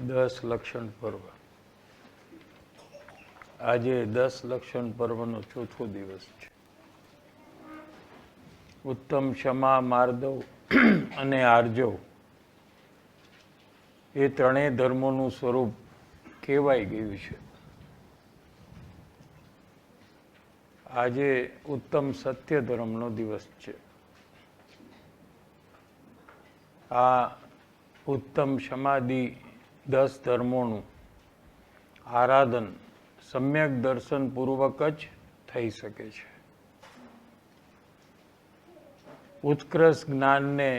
10 લક્ષણ પર્વ. આજે 10 લક્ષણ પર્વનો ચોથો દિવસ છે. ઉત્તમ, ક્ષમા, માર્દવ અને આર્જવ એ ત્રણેય ધર્મોનું સ્વરૂપ કહેવાઈ ગયું છે. આજે ઉત્તમ સત્ય ધર્મનો દિવસ છે. આ ઉત્તમ ક્ષમાદિ 10 ધર્મોનું આરાધન સમ્યક દર્શન પૂર્વક જ થઈ શકે છે. ઉત્કૃષ્ટ જ્ઞાનને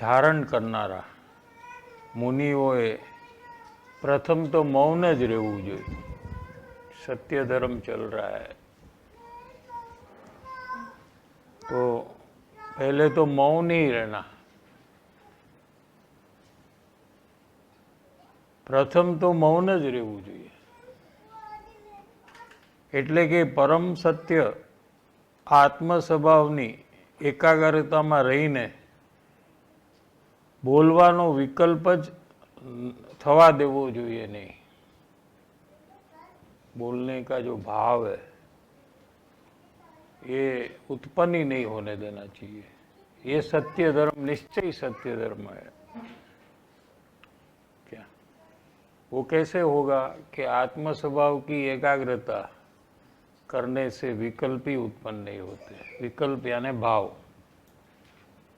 ધારણ કરનારા મુનિઓએ પ્રથમ તો મૌન જ રહેવું જોઈએ. સત્ય ધર્મ ચલ रहा है तो पहले तो मौन ही रहना. પ્રથમ તો મૌન જ રહેવું જોઈએ. એટલે કે પરમ સત્ય આત્મ સ્વભાવની એકાગ્રતામાં રહીને બોલવાનો વિકલ્પ જ થવા દેવો જોઈએ નહીં. बोलने का जो भाव है ये उत्पन्न ही नहीं होने देना चाहिए. ये सत्य धर्म निश्चय सत्य धर्म है. क्या वो कैसे होगा कि आत्म स्वभाव की एकाग्रता करने से विकल्प ही उत्पन्न नहीं होते. विकल्प यानी भाव.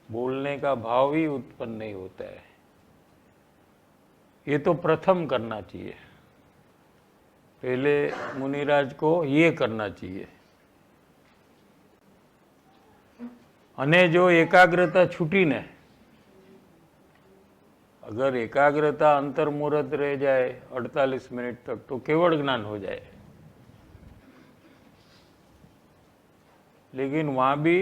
बोलने का भाव ही उत्पन्न नहीं होता है. ये तो प्रथम करना चाहिए. पहले मुनिराज को ये करना चाहिए. अने जो एकाग्रता छूटी ने, अगर एकाग्रता अंतर्मुहूर्त रह जाए 48 मिनट तक तो केवल ज्ञान हो जाए. लेकिन वहाँ भी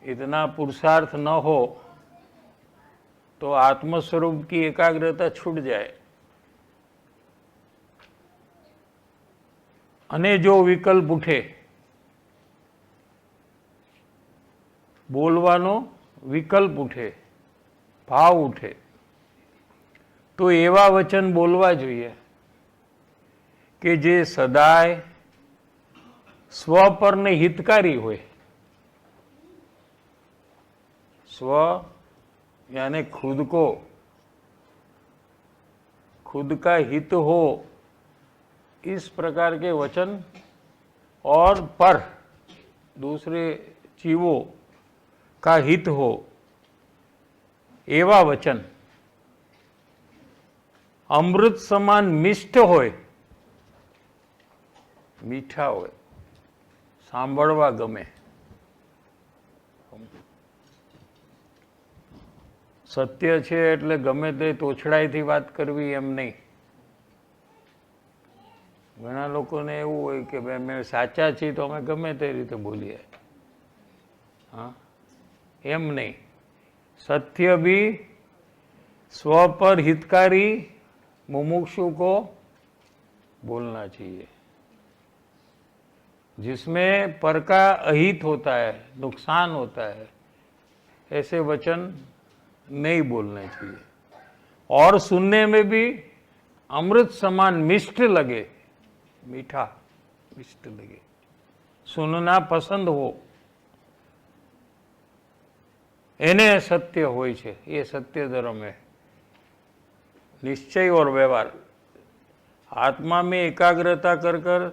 इतना पुरुषार्थ न हो तो आत्मस्वरूप की एकाग्रता छूट जाए. अने जो विकल्प उठे, बोलवानो विकल्प उठे, भाव उठे, तो एवा वचन बोलवा जोईए कि जे सदाय स्व पर ने हितकारी होय. स्व यानी खुद को, खुद का हित हो, इस प्रकार के वचन और पर दूसरे जीवों का हित हो एवा वचन अमृत समान मिष्ट होय, मीठा होय, सांभळवा गमे. सत्य छे एटले गमे ते तोछड़ाईथी वात करवी एम नहीं. घणा लोकोने एवुं होय के भाई अमे साचा छीए तो अमे गमे ते रीते बोलीए. हाँ, एम नहीं. सत्य भी स्व पर हितकारी मुमुक्षु को बोलना चाहिए. जिसमें पर का अहित होता है, नुकसान होता है, ऐसे वचन नहीं बोलने चाहिए. और सुनने में भी अमृत समान मिष्ट लगे, मीठा मिष्ट लगे, सुनना पसंद हो, एने सत्य होय छे. ये सत्य धर्म है. निश्चय और व्यवहार. आत्मा में एकाग्रता कर कर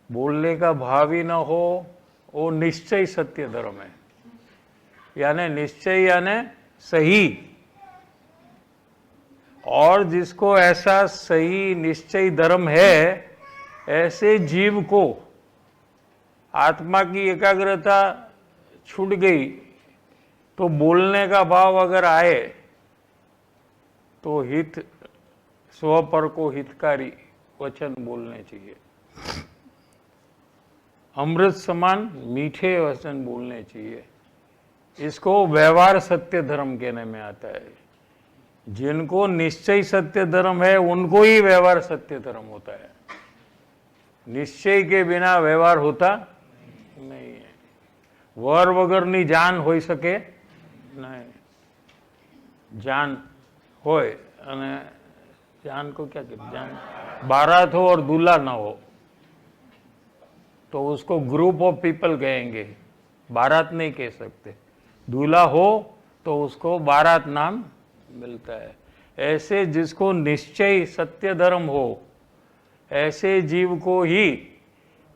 बोलने का भाव ही न हो, वो निश्चय सत्य धर्म है. यानी निश्चय यानी सही. और जिसको ऐसा सही निश्चय धर्म है, ऐसे जीव को आत्मा की एकाग्रता छूट गई तो बोलने का भाव अगर आए तो हित स्व पर को हितकारी वचन बोलने चाहिए. अमृत समान मीठे वचन बोलने चाहिए. इसको व्यवहार सत्य धर्म कहने में आता है. जिनको निश्चय सत्य धर्म है उनको ही व्यवहार सत्य धर्म होता है. निश्चय के बिना व्यवहार होता नहीं है. वर वगरनी जान होई सके नहीं. जान होय અને जान को क्या कहते, जान बारात हो और दूल्हा ना हो तो उसको ग्रुप ऑफ पीपल कहेंगे, बारात नहीं कह सकते। दूल्हा हो तो उसको बारात नाम मिलता है। ऐसे जिसको निश्चय सत्य धर्म हो, ऐसे जीव को ही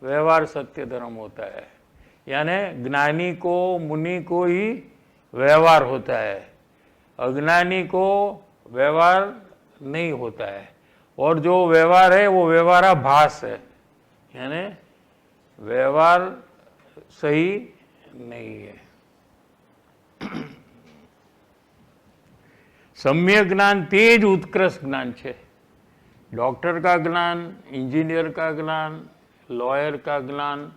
व्यवहार सत्य धर्म होता है। यानी ज्ञानी को, मुनि को ही व्यवहार होता है, अज्ञानी को व्यवहार नहीं होता है। और जो व्यवहार है वो व्यवहाराभास है, यानी व्यवहार सही नहीं है। सम्यक ज्ञान तेज उत्कृष्ट ज्ञान है। डॉक्टर का ज्ञान, इंजीनियर का ज्ञान, लॉयर का ज्ञान,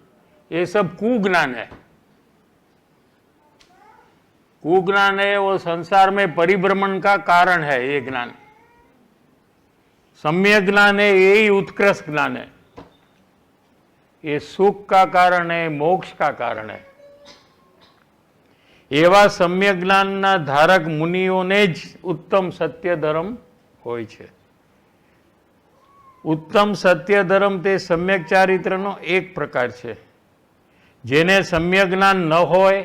ये सब कुज्ञान है। कुज्ञान है, वो संसार में परिभ्रमण का कारण है ये ज्ञान। सम्यक ज्ञान है, यही उत्कृष्ट ज्ञान है, ये सुख का कारण है, मोक्ष का कारण है। એવા સમ્યક જ્ઞાનના ધારક મુનિઓને જ ઉત્તમ સત્ય ધર્મ હોય છે। ઉત્તમ સત્ય ધર્મ તે સમ્યક ચારિત્રનો એક પ્રકાર છે। જેને સમ્યક જ્ઞાન ન હોય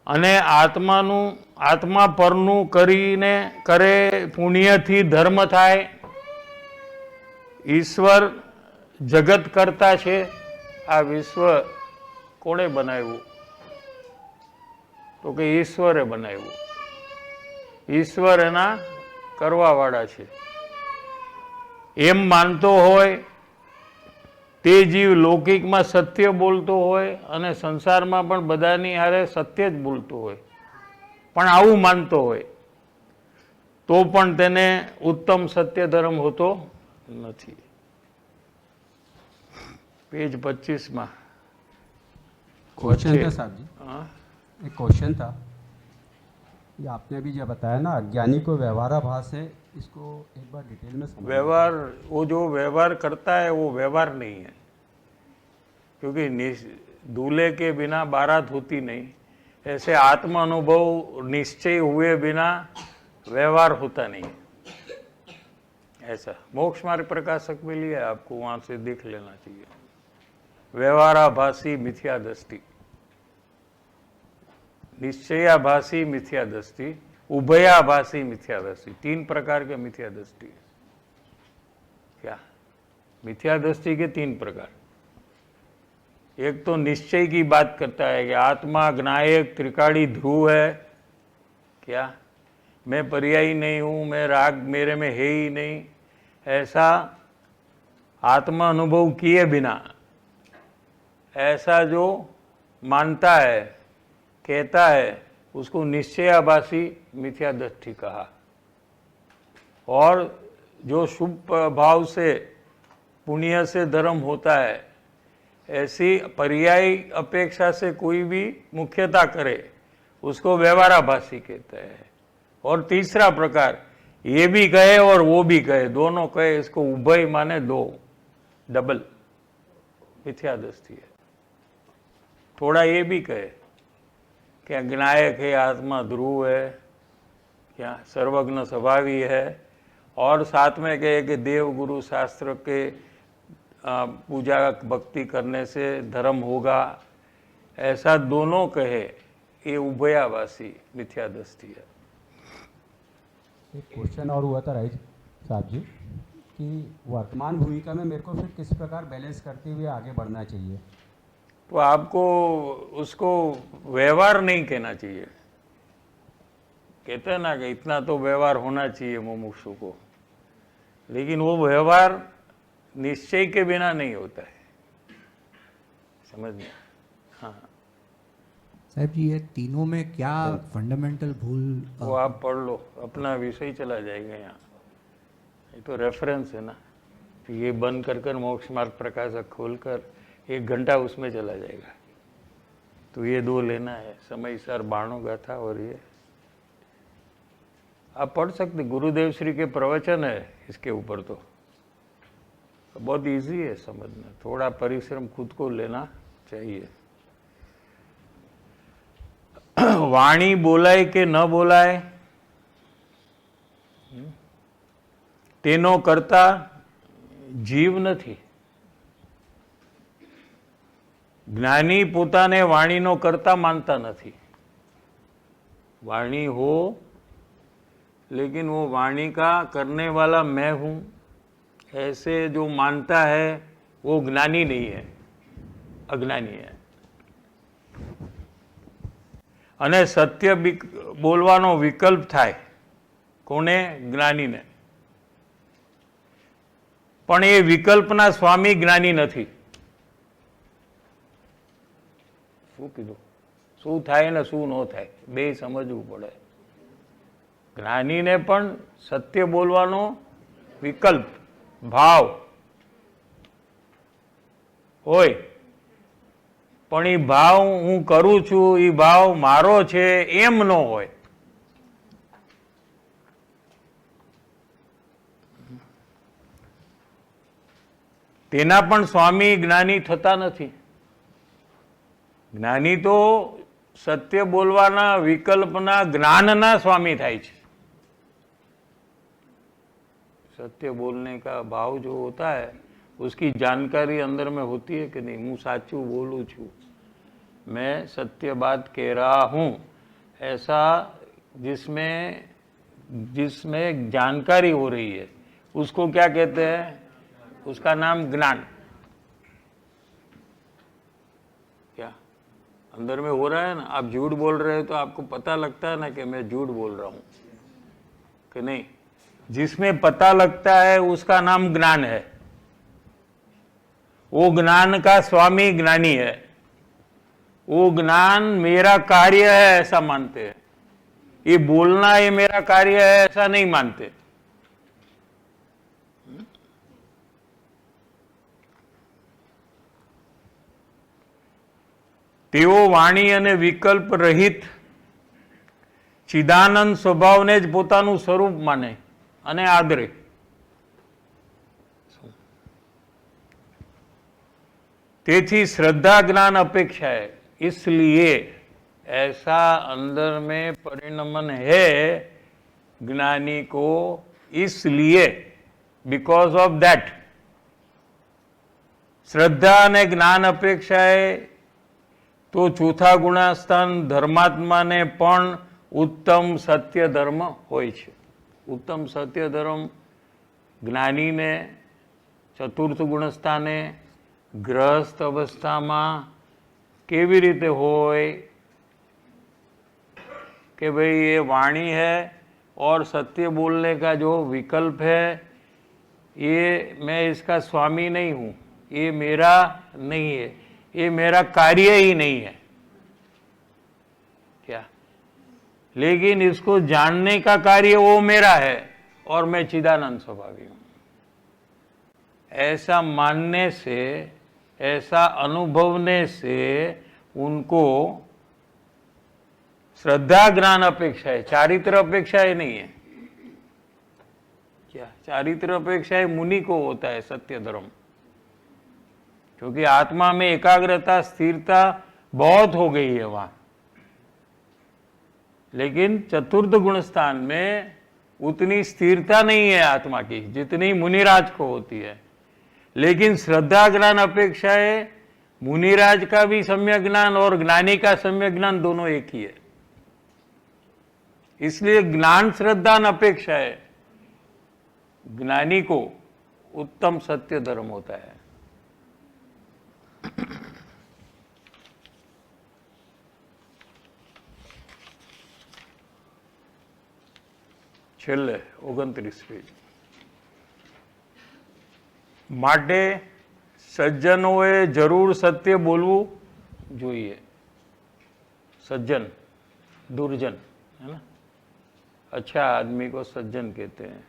અને આત્મા પરનું કરીને કરે પુણ્યથી ધર્મ થાય, ઈશ્વર જગત કરતા છે, આ વિશ્વ કોણે બનાવ્યું તો કે ઈશ્વરે બનાવ્યું, ઈશ્વર એના કરવાવાળા છે એમ માનતો હોય તે જીવ લૌકિકમાં સત્ય બોલતો હોય અને સંસારમાં પણ બધાની હારે સત્ય જ બોલતો હોય, પણ આવું માનતો હોય તો પણ તેને ઉત્તમ સત્ય ધર્મ હોતો નથી। पेज 25 में क्वेश्चन था साहब जी। हाँ, एक क्वेश्चन था, ये आपने अभी जो बताया ना अज्ञानी को व्यवहाराभास है, इसको एक बार डिटेल में समझ। व्यवहार, वो जो व्यवहार करता है वो व्यवहार नहीं है, क्योंकि दूल्हे के बिना बारात होती नहीं। ऐसे आत्म अनुभव निश्चय हुए बिना व्यवहार होता नहीं। ऐसा मोक्ष मार्ग प्रकाशक में लिया, आपको वहां से देख लेना चाहिए। व्यवहाराभासी मिथ्या दृष्टि, निश्चयाभासी मिथ्या दृष्टि, उभयाभासी मिथ्या दृष्टि, 3 प्रकार के मिथ्या दृष्टि है। क्या मिथ्या दृष्टि के 3 प्रकार। एक तो निश्चय की बात करता है कि आत्मा ज्ञायक त्रिकाली ध्रुव है, क्या मैं पर्यायी नहीं हूं, मैं राग मेरे में है ही नहीं, ऐसा आत्मा अनुभव किए बिना ऐसा जो मानता है, कहता है, उसको निश्चयाभासी मिथ्या दृष्टि कहा। और जो शुभ भाव से पुण्य से धर्म होता है, ऐसी पर्यायी अपेक्षा से कोई भी मुख्यता करे उसको व्यवहाराभासी कहते हैं। और तीसरा प्रकार, ये भी कहे और वो भी कहे, दोनों कहे, इसको उभय माने 2, डबल मिथ्या दृष्टि है। थोड़ा ये भी कहे क्या ज्ञायक है, आत्मा ध्रुव है, क्या सर्वज्ञ स्वभावी है, और साथ में कहे कि देव गुरु शास्त्र के पूजा भक्ति करने से धर्म होगा, ऐसा दोनों कहे, ये उभयाभासी मिथ्या दृष्टि है। एक क्वेश्चन और हुआ था राइट साहब जी कि वर्तमान भूमिका में मेरे को फिर किस प्रकार बैलेंस करते हुए आगे बढ़ना चाहिए। तो आपको उसको व्यवहार नहीं कहना चाहिए। कहते हैं ना कि इतना तो व्यवहार होना चाहिए मुमुक्षु को, लेकिन वो व्यवहार निश्चय के बिना नहीं होता है, समझ में। हाँ साहब जी, ये तीनों में क्या फंडामेंटल भूल? वो आप पढ़ लो, अपना विषय चला जाएगा यहाँ। ये तो रेफरेंस है ना, तो ये बंद कर मोक्ष मार्ग प्रकाशक खोलकर 1 घंटा उसमें चला जाएगा। तो ये 2 लेना है, समय सर बाणों गाथा, और ये आप पढ़ सकते, गुरुदेव श्री के प्रवचन है इसके ऊपर। तो बहुत इजी है समझना, थोड़ा परिश्रम खुद को लेना चाहिए। वाणी बोलाए के न बोलाए, તેનો કરતા જીવ નથી. જ્ઞાની પોતાને વાણીનો કરતા માનતા નથી. वाणी हो लेकिन वो वाणी का करने वाला मैं हूँ ऐसे जो मानता है वो ज्ञानी नहीं है, अज्ञानी है. અને સત્ય બોલવાનો વિકલ્પ થાય કોને? જ્ઞાનીને. પણ એ વિકલ્પના સ્વામી જ્ઞાની નથી. શું કીધું? શું થાય ને શું ન થાય બે સમજવું પડે. જ્ઞાનીને પણ સત્ય બોલવાનો વિકલ્પ ભાવ હોય, પણ એ ભાવ હું કરું છું, એ ભાવ મારો છે એમ ન હોય. તેના પણ સ્વામી જ્ઞાની થતા નથી. જ્ઞાની તો सत्य बोलवाना विकल्पना ज्ञानना स्वामी थाय छे. सत्य बोलने का भाव जो होता है उसकी जानकारी अंदर में होती है कि नहीं, हूँ साचू बोलूँ छू, मैं सत्य बात कह रहा हूँ, ऐसा जिसमें जिसमें जानकारी हो रही है उसको क्या कहते हैं? उसका नाम ज्ञान. अंदर में हो रहा है ना, आप झूठ बोल रहे हो तो आपको पता लगता है ना कि मैं झूठ बोल रहा हूं कि नहीं. जिसमें पता लगता है उसका नाम ज्ञान है. वो ज्ञान का स्वामी ज्ञानी है. वो ज्ञान मेरा कार्य है ऐसा मानते हैं. ये बोलना ये मेरा कार्य है ऐसा नहीं मानते. તેઓ વાણી અને વિકલ્પ રહિત ચિદાનંદ સ્વભાવને જ પોતાનું સ્વરૂપ માને અને આદરે. તેથી श्रद्धा ज्ञान अपेक्षा है. इसलिए ऐसा अंदर में परिणमन है ज्ञानी को. इसलिए बिकॉज ऑफ दैट श्रद्धा અને જ્ઞાન અપેક્ષાએ तो चौथा गुणास्थान धर्मात्मा ने पण उत्तम सत्य धर्म होय छे. उत्तम सत्य धर्म ज्ञानी ने चतुर्थ गुणस्थाने गृहस्थ अवस्था में केवी रीते होय कि भाई ये वाणी है और सत्य बोलने का जो विकल्प है ये मैं इसका स्वामी नहीं हूँ, ये मेरा नहीं है, ये मेरा कार्य ही नहीं है. क्या? लेकिन इसको जानने का कार्य वो मेरा है और मैं चिदानंद स्वभावी हूं. ऐसा मानने से, ऐसा अनुभवने से उनको श्रद्धा ज्ञान अपेक्षा है, चारित्र अपेक्षा है नहीं है. क्या? चारित्र अपेक्षा है मुनि को होता है सत्य धर्म. क्योंकि आत्मा में एकाग्रता स्थिरता बहुत हो गई है वहां. लेकिन चतुर्थ गुण स्थान में उतनी स्थिरता नहीं है आत्मा की जितनी मुनिराज को होती है. लेकिन श्रद्धा ज्ञान अपेक्षा है मुनिराज का भी सम्यक ज्ञान और ज्ञानी का सम्यक ज्ञान दोनों एक ही है. इसलिए ज्ञान श्रद्धा अपेक्षा है ज्ञानी को उत्तम सत्य धर्म होता है. છેલ્લે 29 પેજ. માટે સજ્જનોએ જરૂર સત્ય બોલવું જોઈએ. सज्जन दुर्जन है ना, अच्छा आदमी को सज्जन कहते हैं,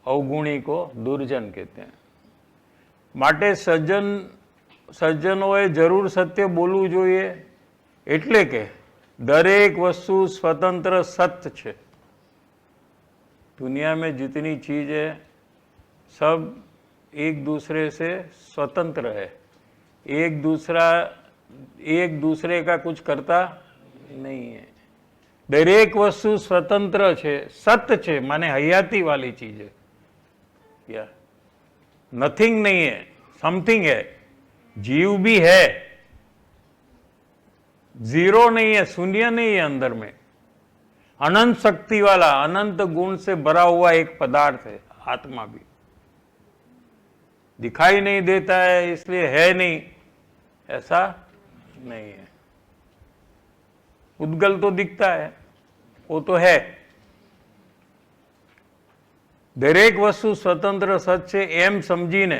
अवगुणी को दुर्जन कहते हैं. માટે સજ્જનોએ જરૂર સત્ય બોલવું જોઈએ. એટલે કે દરેક વસ્તુ स्वतंत्र सत्य છે. दुनिया में जितनी चीज है सब एक दूसरे से स्वतंत्र है. एक दूसरे का कुछ करता नहीं है. દરેક વસ્તુ સ્વતંત્ર છે, સત છે, माने हयाती वाली चीज है, या नथिंग नहीं है, समथिंग है। जीव भी है, जीरो नहीं है, शून्य नहीं है, अंदर में अनंत शक्ति वाला, अनंत गुण से भरा हुआ एक पदार्थ है आत्मा भी। दिखाई नहीं देता है इसलिए है नहीं, ऐसा नहीं है। उद्गल तो दिखता है, वो तो है। दरेक वस्तु स्वतंत्र सच છે એમ સમજીને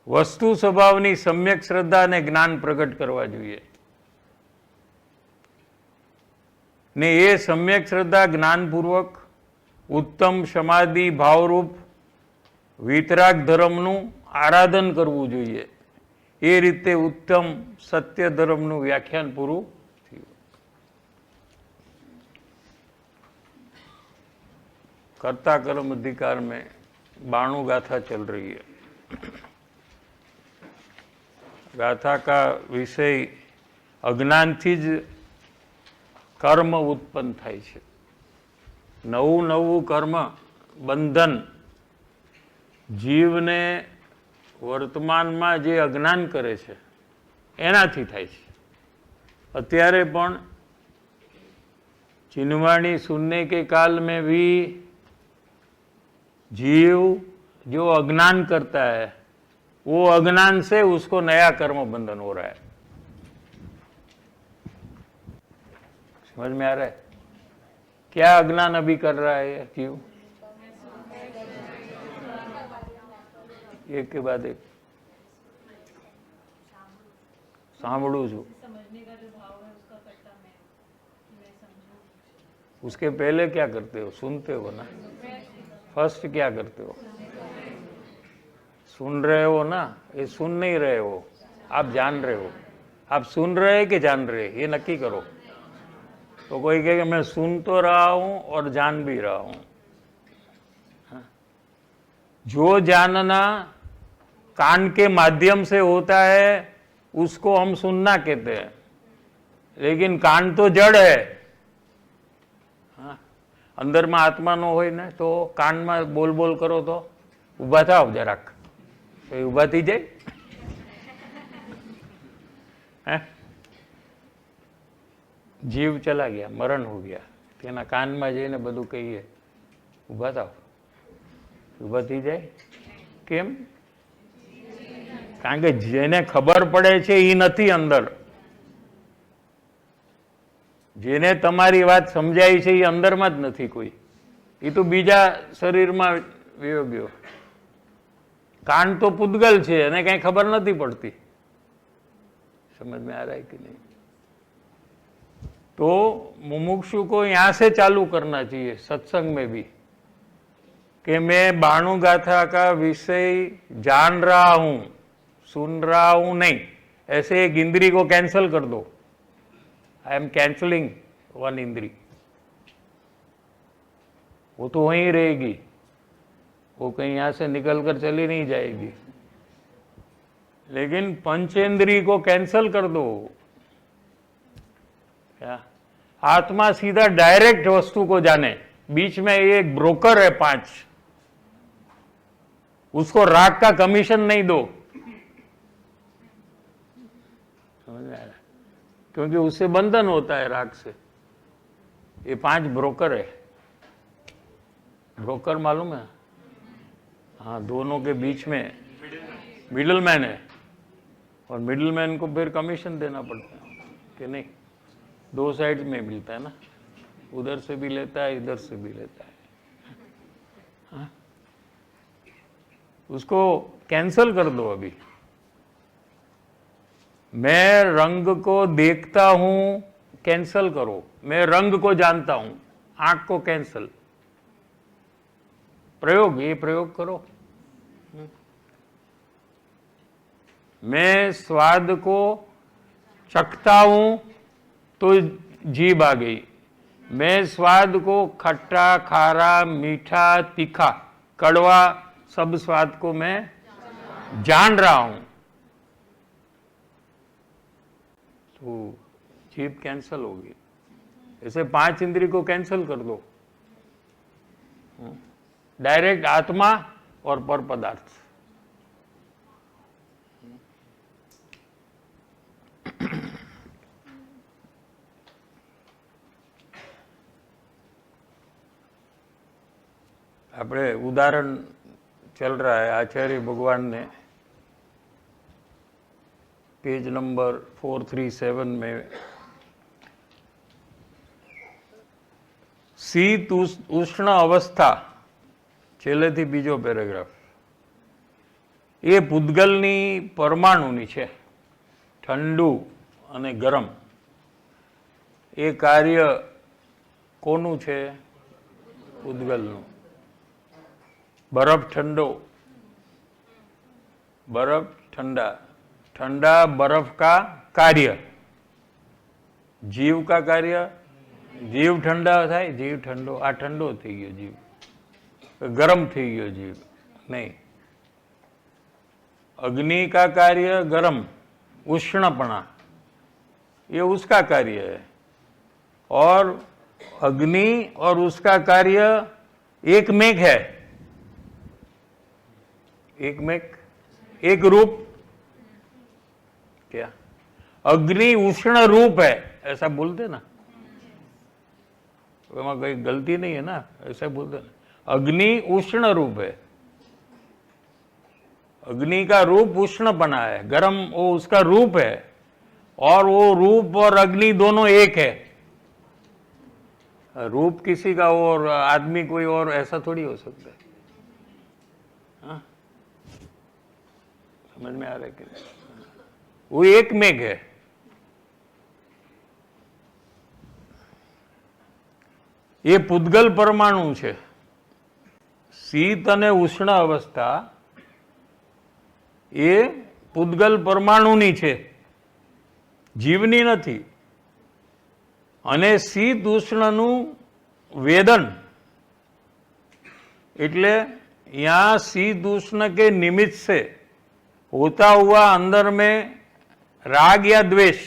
વસ્તુ સ્વભાવની સમ્યક શ્રદ્ધા અને જ્ઞાન પ્રગટ કરવા જોઈએ, ને એ સમ્યક શ્રદ્ધા જ્ઞાનપૂર્વક ઉત્તમ સમાધિ ભાવરૂપ વિતરાગ ધર્મનું આરાધન કરવું જોઈએ। એ રીતે ઉત્તમ સત્ય ધર્મનું વ્યાખ્યાન પૂરું થયું। कर्ता कर्म अधिकार में 92 गाथा चल रही है। गाथा का विषय अज्ञान थी ज कर्म उत्पन्न थाय छे। नवू नवू कर्म बंधन जीव ने वर्तमान में जे अज्ञान करे छे एनाथी थाय छे। अत्यारे पण चिन्हवाणी सुनने के काल में भी जीव जो अज्ञान करता है वो अज्ञान से उसको नया कर्म बंधन हो रहा है। समझ में आ रहा है? क्या अज्ञान अभी कर रहा है जीव? एक के बाद एक सांभळू छू। उसके पहले क्या करते हो? सुनते हो ना। फर्स्ट क्या करते हो? सुन रहे हो ना, ये सुन नहीं रहे हो, आप जान रहे हो। आप सुन रहे हैं कि जान रहे हैं, ये नक्की करो। तो कोई कहे कि मैं सुन तो रहा हूं और जान भी रहा हूं। हाँ? जो जानना कान के माध्यम से होता है उसको हम सुनना कहते हैं, लेकिन कान तो जड़ है। हाँ? अंदर में आत्मा नो होय ने तो कान में बोल बोल करो तो उभा थाओ जराक, तो उभा थी जाए। जीव चला गया, मरण हो गया, तेना कान में जईने बधुं कहीए उभा थाओ, उभा थी जाए। केम? कारण के जेने खबर पड़े छे ई नथी अंदर। जेने तमारी बात समजाई छे ई अंदर में ज नथी कोई, ई तो बीजा शरीर में वयो गयो। कान तो पुद्गल छे अने कई खबर नथी पड़ती। समझ में आ रहा है कि नहीं? तो मुमुक्षु को यहां से चालू करना चाहिए सत्संग में भी, कि मैं 92 गाथा का विषय जान रहा हूं, सुन रहा हूं नहीं। ऐसे एक इंद्री को कैंसल कर दो। आई एम कैंसलिंग वन इंद्री, वो तो वहीं रहेगी, वो कहीं यहां से निकल कर चली नहीं जाएगी। लेकिन पंचेंद्री को कैंसल कर दो। क्या? आत्मा सीधा डायरेक्ट वस्तु को जाने। बीच में एक ब्रोकर है 5, उसको राग का कमीशन नहीं दो। समझ में आ रहा है? क्योंकि उससे बंधन होता है राग से। ये 5 ब्रोकर है। ब्रोकर मालूम है? हाँ, दोनों के बीच में मिडिल मैन है, और मिडिल मैन को फिर कमीशन देना पड़ता है कि नहीं? 2 साइड में मिलता है ना, उधर से भी लेता है, इधर से भी लेता है। हाँ? उसको कैंसल कर दो अभी। मैं रंग को देखता हूं, कैंसल करो। मैं रंग को जानता हूं, आंख को कैंसल। प्रयोग, ये प्रयोग करो। मैं स्वाद को चखता हूं तो जीभ आ गई। मैं स्वाद को खट्टा, खारा, मीठा, तीखा, कड़वा सब स्वाद को मैं जान रहा हूं, तो जीभ कैंसल होगी। ऐसे 5 इंद्रिय को कैंसिल कर दो, डायरेक्ट आत्मा और पर पदार्थ। આપણે उदाहरण चल रहा है आचार्य भगवान ने पेज नंबर 437 में शीत उष्ण अवस्था છેલ્લેથી બીજો પેરેગ્રાફ એ પૂદગલની પરમાણુની છે, ઠંડુ અને ગરમ એ કાર્ય કોનું છે? પૂદગલનું। बर्फ ठंडो, बर्फ ठंडा, ठंडा बर्फ का कार्य, जीव का कार्य, जीव ठंडा थाय, जीव ठंडो, आ ठंडो थी गयो जीव, गरम थी गयो जीव नहीं। अग्नि का कार्य गरम, उष्णपना, ये उसका कार्य है, और अग्नि और उसका कार्य एक मेघ है, एक मेघ, एक रूप। क्या अग्नि उष्ण रूप है ऐसा बोलते ना, वहां कोई गलती नहीं है ना, ऐसा बोलते ना। अग्नि उष्ण रूप है, अग्नि का रूप उष्णपना है, गर्म वो उसका रूप है, और वो रूप और अग्नि दोनों एक है। रूप किसी का और आदमी कोई और ऐसा थोड़ी हो सकता है। हाँ? समझ में आ रहा है कि वो एक मेघ है। ये પૂદગલ પરમાણુ છે, શીત અને ઉષ્ણ અવસ્થા એ પૂદગલ પરમાણુની છે, જીવની નથી। અને શીત ઉષ્ણનું વેદન એટલે यहाँ शीत उष्ण के निमित्त से होता हुआ अंदर में राग या द्वेष,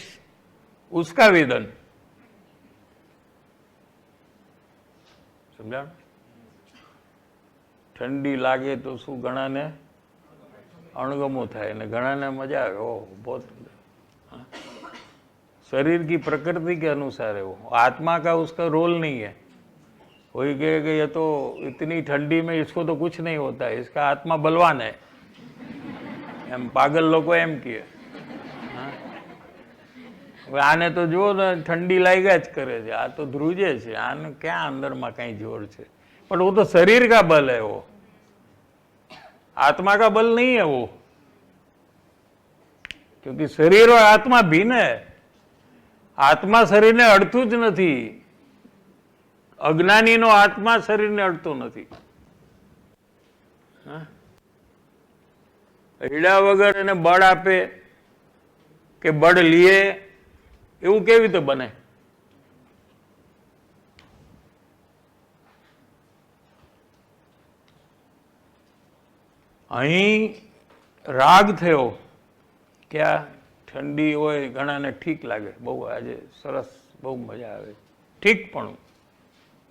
उसका वेदन। समझा? ठंडी लागे तो शू घणा ने अणगमो थाय ने घणा ने मजा आवे। ओ बहुत शरीर की प्रकृति के अनुसार है वो, आत्मा का उसका रोल नहीं है। कोई कहे कि ये तो इतनी ठंडी में इसको तो कुछ नहीं होता है, इसका आत्मा बलवान है, एम पागल लोग एम किए। आने तो जो ठंडी लाग्या ज करे छे, आ तो ध्रुजे छे, आने क्या अंदर में कई जोर छे, पर वो तो शरीर का बल है, वो आत्मा का बल नहीं है वो, क्योंकि शरीर और आत्मा भिन्न है। आत्मा शरीर ने अड़तू ज नहीं, अज्ञानी नो आत्मा शरीर ने अड़तो नहीं। हीड़ा वगर एने बळ आपे के बळ लिए एवं केवी रीते बने? अहीं राग थयो, क्या ठंडी होय घणा ने ठीक लागे, बहु आज सरस बहु मजा आवे, ठीकपणुं,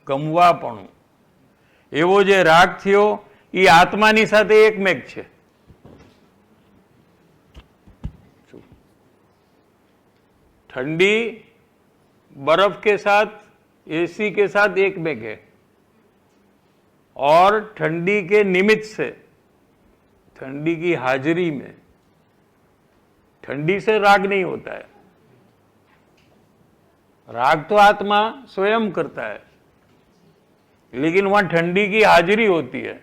गमवापणुं, एवो जे राग थयो ई आत्मानी साथे एकमेक छे। ठंडी बर्फ के साथ, एसी के साथ एक मेघ है, और ठंडी के निमित्त से, ठंडी की हाजिरी में, ठंडी से राग नहीं होता है। राग तो आत्मा स्वयं करता है, लेकिन वहां ठंडी की हाजिरी होती है,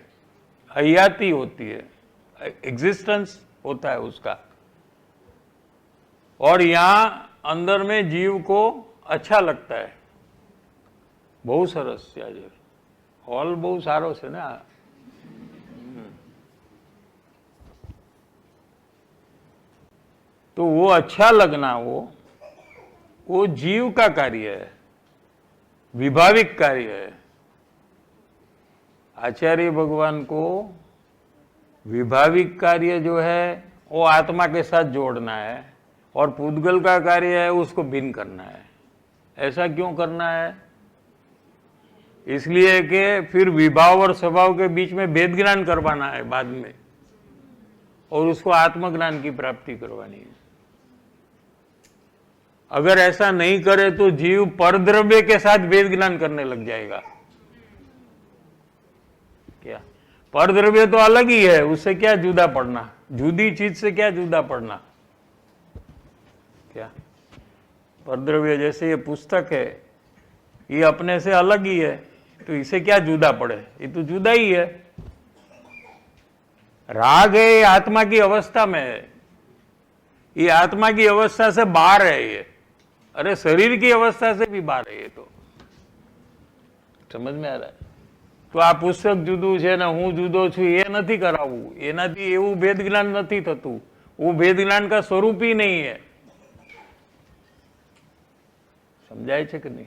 हयाती होती है, एग्जिस्टेंस होता है उसका। और यहां अंदर में जीव को अच्छा लगता है, बहुत सरस છે આજે હોલ, બહુ સારો છે ને। तो वो अच्छा लगना वो जीव का कार्य है, विभाविक कार्य है। आचार्य भगवान को विभाविक कार्य जो है वो आत्मा के साथ जोड़ना है, और पूदगल का कार्य है उसको भिन्न करना है। ऐसा क्यों करना है? इसलिए कि फिर विभाव और स्वभाव के बीच में भेद ज्ञान करवाना है बाद में, और उसको आत्मज्ञान की प्राप्ति करवानी है। अगर ऐसा नहीं करे तो जीव परद्रव्य के साथ भेद ज्ञान करने लग जाएगा। क्या परद्रव्य तो अलग ही है, उससे क्या जुदा पड़ना, जुदी चीज से क्या जुदा पड़ना। क्या परद्रव्य जैसे ये पुस्तक है, ये अपने से अलग ही है, तो इसे क्या जुदा पड़े, ये तो जुदा ही है। राग है, ये आत्मा की अवस्था में है, ये आत्मा की अवस्था से बाहर है ये। अरे शरीर की अवस्था से भी बाहर है ये, तो समझ में आ रहा है? તો આ પુસ્તક જુદું છે ને હું જુદો છું એ નથી કરાવવું, એનાથી એવું ભેદ જ્ઞાન નથી થતું, वो भेद ज्ञान का स्वरूप ही नहीं है। समझाए છે कि नहीं?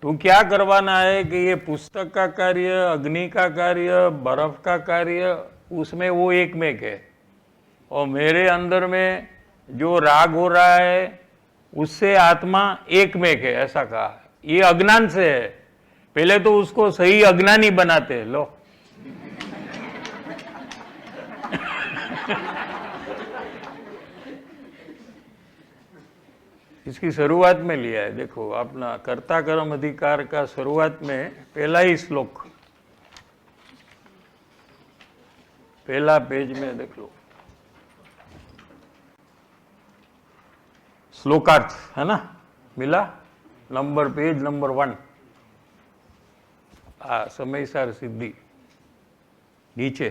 तो क्या करवाना है कि ये पुस्तक का कार्य, अग्नि का कार्य, बर्फ का कार्य, उसमें वो एक में है, और मेरे अंदर में जो राग हो रहा है उससे आत्मा एक में है, ऐसा कहा। ये अज्ञान से है, पहले तो उसको सही अज्ञानी बनाते हैं। लो इसकी शुरुआत में लिया है, देखो अपना कर्ता कर्म अधिकार का शुरुआत में पहला ही श्लोक, पहला पेज में देख लो, श्लोकार्थ है ना, मिला नंबर, पेज नंबर 1, समयसार सिद्धि नीचे।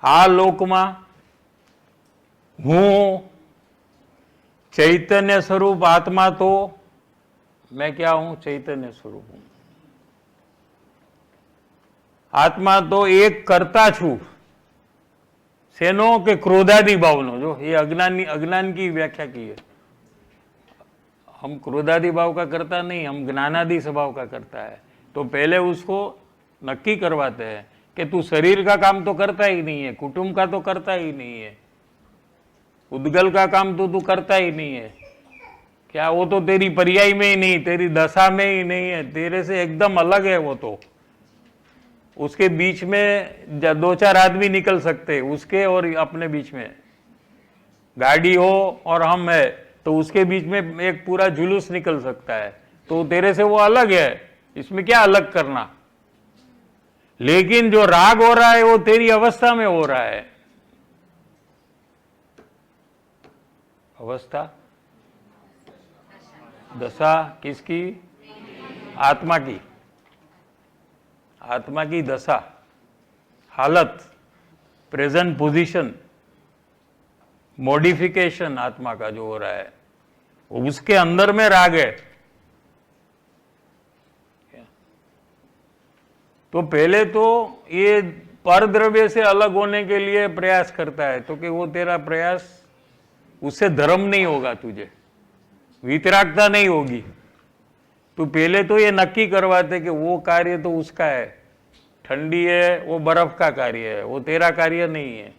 आ लोक में हूं चैतन्य स्वरूप आत्मा, तो मैं क्या हूं? चैतन्य स्वरूप हूं। आत्मा तो एक करता छू, सेनो के क्रोधादि भावनो। जो ये अज्ञान की व्याख्या की है, हम क्रोधादि भाव का करता नहीं, हम ज्ञानादि स्वभाव का करता है। तो पहले उसको नक्की करवाते हैं कि तू शरीर का काम तो करता ही नहीं है, कुटुंब का तो करता ही नहीं है, उद्गल का काम तो तू करता ही नहीं है। क्या वो तो तेरी पर्याय में ही नहीं, तेरी दशा में ही नहीं है, तेरे से एकदम अलग है वो तो। उसके बीच में 2-4 आदमी निकल सकते, उसके और अपने बीच में गाड़ी हो और हम है, तो उसके बीच में एक पूरा जुलूस निकल सकता है। तो तेरे से वो अलग है, इसमें क्या अलग करना। लेकिन जो राग हो रहा है वो तेरी अवस्था में हो रहा है। अवस्था, दशा किसकी? आत्मा की। आत्मा की दशा, हालत, प्रेजेंट पोजीशन, मॉडिफिकेशन आत्मा का जो हो रहा है, उसके अंदर में राग है। तो पहले तो ये परद्रव्य से अलग होने के लिए प्रयास करता है, तो कि वो तेरा प्रयास, उससे धर्म नहीं होगा, तुझे वितरागता नहीं होगी। तो पहले तो ये नक्की करवाते कि वो कार्य तो उसका है, ठंडी है वो बर्फ का कार्य है, वो तेरा कार्य नहीं है।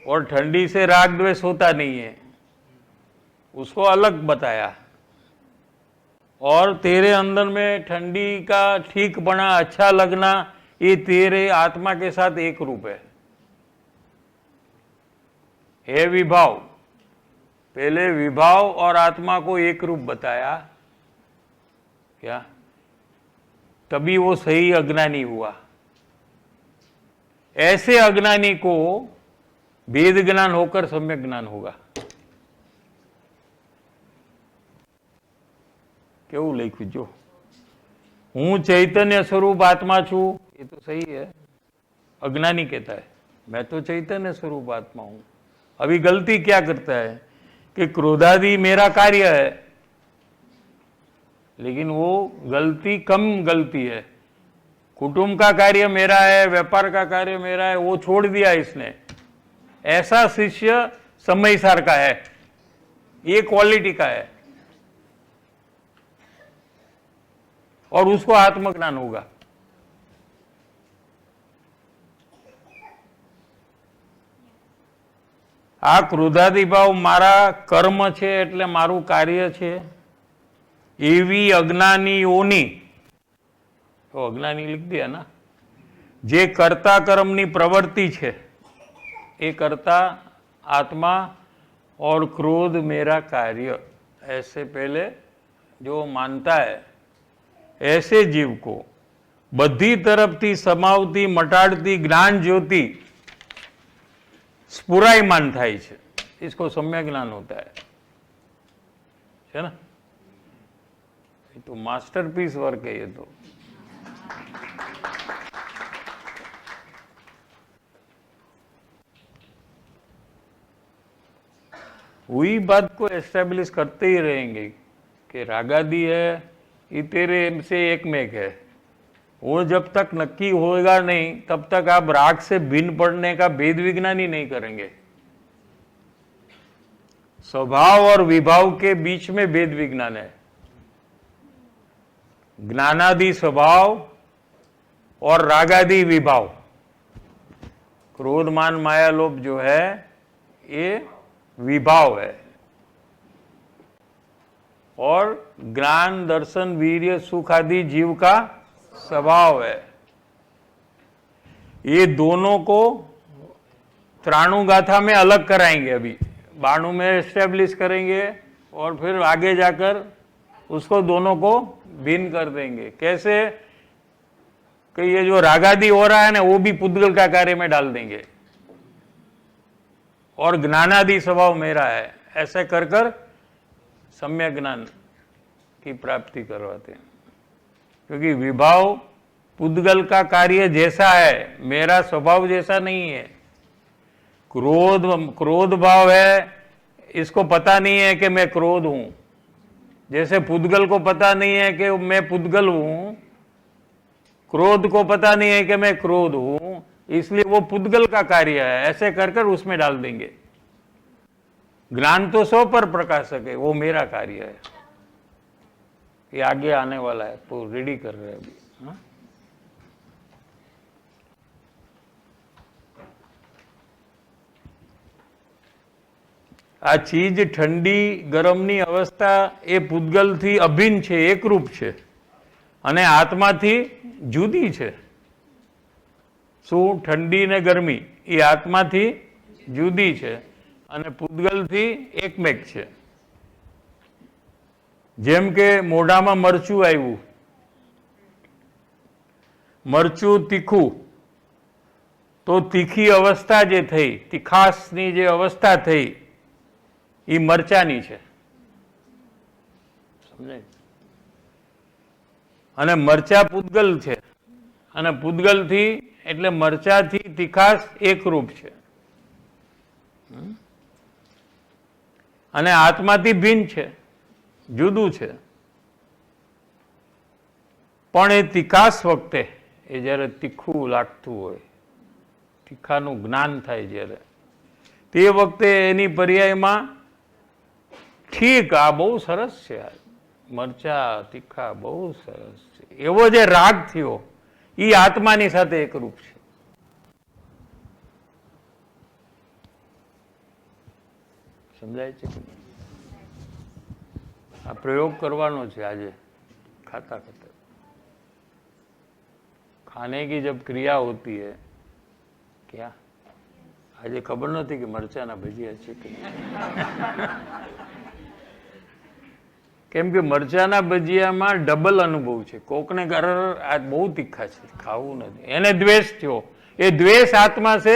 और ठंडी से राग द्वेष होता नहीं है, उसको अलग बताया। और तेरे अंदर में ठंडी का ठीक बना, अच्छा लगना, ये तेरे आत्मा के साथ एक रूप है विभाव। पहले विभाव और आत्मा को एक रूप बताया, क्या? तभी वो सही अज्ञानी हुआ। ऐसे अज्ञानी को भेद ज्ञान होकर सम्यक ज्ञान होगा। केवू लख्यु जो हूं चैतन्य स्वरूप आत्मा छू, ये तो सही है, अज्ञानी कहता है मैं तो चैतन्य स्वरूप आत्मा हूं। अभी गलती क्या करता है कि क्रोधादि मेरा कार्य है, लेकिन वो गलती कम गलती है। कुटुंब का कार्य मेरा है, व्यापार का कार्य मेरा है, वो छोड़ दिया इसने। ऐसा शिष्य समयसार का है, ये क्वालिटी का है, और उसको आत्मज्ञान होगा। આ ક્રોધાદિભાવ મારા કર્મ છે એટલે મારું કાર્ય છે એવી અજ્ઞાનીઓની, તો અજ્ઞાની લીખ દિયા ના, જે કર્ता कर्मની प्रवृत्ति છે એ करता आत्मा और क्रोध मेरा कार्य, ऐसे पहले जो मानता है ऐसे जीव को बधी तरफથી સમાવતી મટાડતી જ્ઞાન જ્યોતિ स्फुरायमान થાય છે, इसको सम्यक ज्ञान होता है ना। ये तो मास्टरपीस वर्क है ये तो। वही बात को एस्टेब्लिश करते ही रहेंगे कि रागादि है ये तेरे से एक में एक है। वो जब तक नक्की होगा नहीं तब तक आप राग से भिन्न पड़ने का भेद विज्ञान ही नहीं करेंगे। स्वभाव और विभाव के बीच में भेद विज्ञान है। ज्ञानादि स्वभाव और रागादि विभाव, क्रोध मान माया लोभ जो है ये विभाव है, और ज्ञान दर्शन वीर्य सुख आदि जीव का स्वभाव है। ये दोनों को त्राणु गाथा में अलग कराएंगे, अभी 92 में एस्टेब्लिश करेंगे और फिर आगे जाकर उसको दोनों को भिन्न कर देंगे। कैसे कि ये जो रागादि हो रहा है ना वो भी पुद्गल का कार्य में डाल देंगे और ज्ञानादि स्वभाव मेरा है, ऐसे कर कर सम्यक ज्ञान की प्राप्ति करवाते हैं। क्योंकि विभाव पुद्गल का कार्य जैसा है, मेरा स्वभाव जैसा नहीं है। क्रोध भाव है, इसको पता नहीं है कि मैं क्रोध हूं, जैसे पुद्गल को पता नहीं है कि मैं पुद्गल हूं, क्रोध को पता नहीं है कि मैं क्रोध हूं, इसलिए वो पुद्गल का कार्य है, ऐसे कर कर उसमें डाल देंगे। ज्ञान तो सौ पर प्रकाशक है, वो मेरा कार्य है। ये आगे आने वाला है तो रेडी कर रहे हैं अभी। हाँ? आ चीज ठंडी गरमनी अवस्था ए पुद्गलथी अभिन्न छे, एकरूप छे અને આત્માથી જુદી છે। શું ઠંડી ને ગરમી એ આત્માથી જુદી છે અને પૂતગલથી એકમેક છે। જેમ કે મોઢામાં મરચું આવ્યું, મરચું તીખું, તો તીખી અવસ્થા જે થઈ, તીખાસની જે અવસ્થા થઈ એ મરચાની છે, સમજાય। અને મરચા પૂતગલ છે અને પૂતગલથી એટલે મરચાથી તીખાસ એકરૂપ છે અને આત્માથી ભિન્ન છે, જુદું છે। પણ એ તીખાસ વખતે એ જ્યારે તીખું લાગતું હોય, તીખાનું જ્ઞાન થાય જ્યારે, તે વખતે એની પર્યાયમાં ઠીક આ બહુ સરસ છે, મરચા તીખા બહુ સરસ છે, એવો જે રાગ થયો એ આત્માની સાથે એકરૂપ છે। સમજાય છે કે આ પ્રયોગ કરવાનો છે આજે खाता खाता। खाने की जब क्रिया होती है, क्या આજે ખબર નથી કે મરચાના ભજીયા છે કે કેમ કે મરચાના ભજીયામાં ડબલ અનુભવ છે। કોકને ઘર આ બહુ તીખા છે, ખાવું નથી, એને દ્વેષ થયો, એ દ્વેષ आत्मा से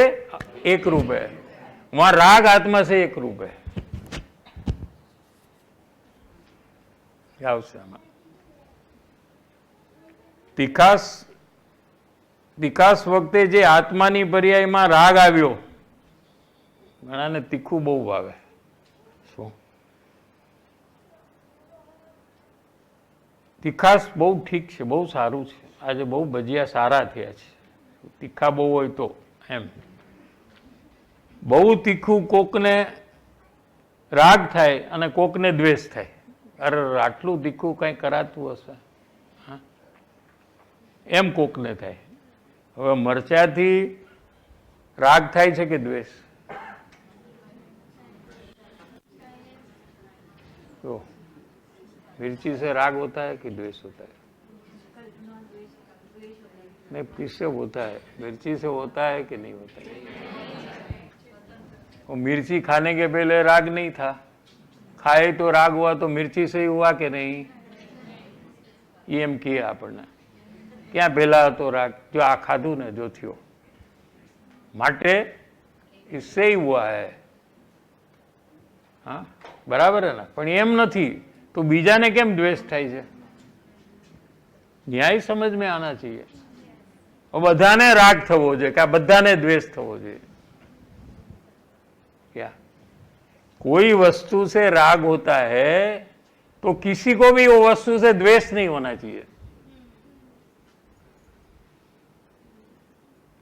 एक रूप है, वहां राग आत्मा से एक रूप है। क्या આવશે આમાં? તીખાસ વખતે જે આત્માની પર્યાયમાં રાગ આવ્યો, ઘણાને તીખું બહુ ભાવે। શું તીખાસ બહુ ઠીક છે, બહુ સારું છે, આજે બહુ ભજીયા સારા થયા છે, તીખા બહુ હોય તો એમ। બહુ તીખું કોકને રાગ થાય અને કોકને દ્વેષ થાય, અરે આટલું તીખું કંઈ કરાતું હશે એમ કોકને થાય। હવે મરચાથી રાગ થાય છે કે દ્વેષ? तो मिर्ची से राग होता है कि द्वेष होता है? नहीं, किससे होता है? मिर्ची से होता है कि नहीं होता है? वो मिर्ची खाने के पहले राग नहीं था, खाए तो राग हुआ, तो मिर्ची से ही हुआ कि नहीं? એમ કહે આપણને, ક્યાં પહેલા હતો રાગ? જો આ ખાધું ને જો થયો, માટે इससे ही हुआ है. હા, બરાબર હે ને? પણ એમ નથી તો બીજાને કેમ દ્વેષ થાય છે? ન્યાય સમજ में आना चाहिए. બધાને રાગ થવો જોઈએ કે બધાને દ્વેષ થવો જોઈએ? क्या कोई वस्तु से राग होता है तो किसी को भी वो वस्तु से द्वेष नहीं होना चाहिए.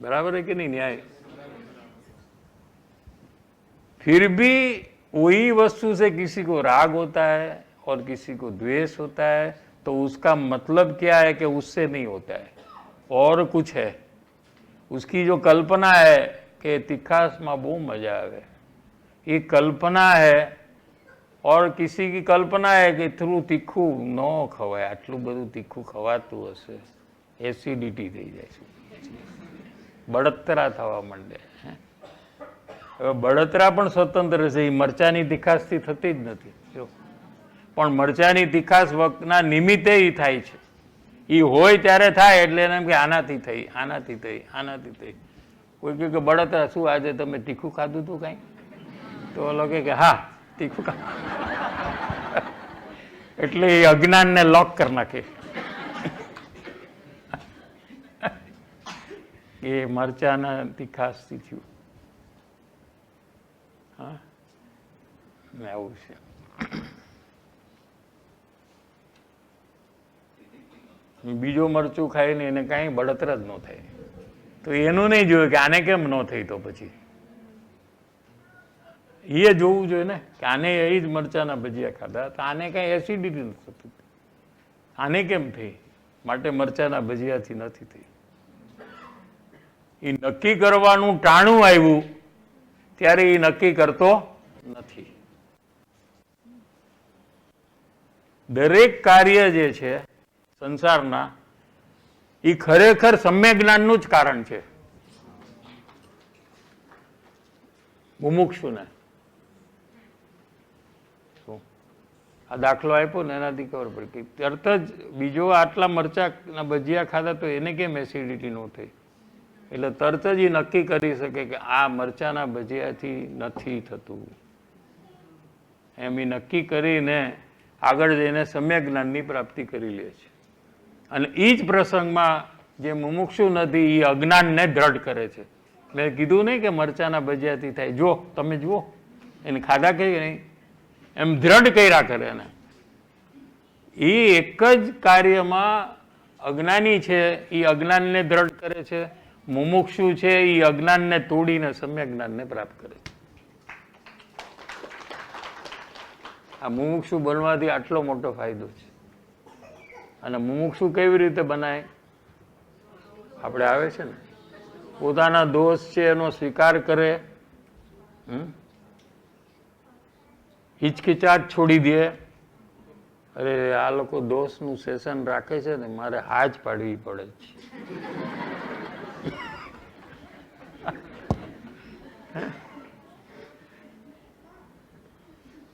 बराबर है कि नहीं न्याय? फिर भी वही वस्तु से किसी को राग होता है और किसी को द्वेष होता है, तो उसका मतलब क्या है कि उससे नहीं होता है, और कुछ है. उसकी जो कल्पना है कि तीखास में बहु मजा आवे, ये कल्पना है. और किसी की कल्पना है कि इतलू तीखू न खवाय, आटलू बधु तीखू खवातुं हशे, एसिडिटी थई जाय छे, बळतरा थवा मांडे. હવે બળતરા પણ સ્વતંત્ર છે, એ મરચાની તીખાશથી થતી જ નથી. જો પણ મરચાની તીખાશ વખતના નિમિત્તે એ થાય છે. એ હોય ત્યારે થાય એટલે એને એમ કે આનાથી થઈ, આનાથી થઈ, આનાથી થઈ. કોઈ કહે કે બળતરા શું આજે તમે તીખું ખાધું હતું કાંઈ? તો ઓલો કે હા તીખું ખાધું. એટલે એ અજ્ઞાનને લોક કરી નાખે એ મરચાના તીખાશથી થયું. હા, આવું છે. બીજો મરચું ખાઈને એને કાંઈ બળતરા જ ન થાય, તો એનું નહીં જોયું કે આને કેમ ન થઈ. તો પછી એ જોવું જોઈએ ને કે આને એ જ મરચાના ભજીયા ખાધા તો આને કાંઈ એસિડિટી નથી થતું, આને કેમ થઈ? માટે મરચાના ભજીયાથી નથી થઈ. એ નક્કી કરવાનું ટાણું આવ્યું ત્યારે એ નક્કી કરતો નથી. દરેક કાર્ય જે છે સંસારના એ ખરેખર સમ્યક જ્ઞાનનું જ કારણ છે. મુમુક્ષુને આ દાખલો આપ્યો ને એનાથી ખબર પડી કે તરત જ બીજો આટલા મરચાના ભજીયા ખાધા તો એને કેમ એસિડિટી ન થઈ? એટલે તરત જ એ નક્કી કરી શકે કે આ મરચાના ભજીયાથી નથી થતું. એમ એ નક્કી કરીને આગળ જઈને સમ્યક જ્ઞાનની પ્રાપ્તિ કરી લે છે. અને એ જ પ્રસંગમાં જે મુમુક્ષુ નથી એ અજ્ઞાનને દ્રઢ કરે છે. મેં કીધું નહીં કે મરચાના ભજીયાથી થાય, જો તમે જુઓ એને ખાધા કે નહીં, એમ દ્રઢ કર્યા કરે. એને એ એક જ કાર્યમાં અજ્ઞાની છે એ અજ્ઞાનને દ્રઢ કરે છે, મુમુક્ષુ છે એ અજ્ઞાનને તોડીને સમ્યક જ્ઞાનને પ્રાપ્ત કરે છે. આ મુમુક્ષુ બનવાથી આટલો મોટો ફાયદો છે. અને મુમુક્ષુ કેવી રીતે બનાય? આપણે આવે છે ને, પોતાના દોષ છે એનો સ્વીકાર કરે, હિચકિચાટ છોડી દે. અરે આ લોકો દોષનું સેશન રાખે છે ને, મારે હાજ પાડવી પડે છે.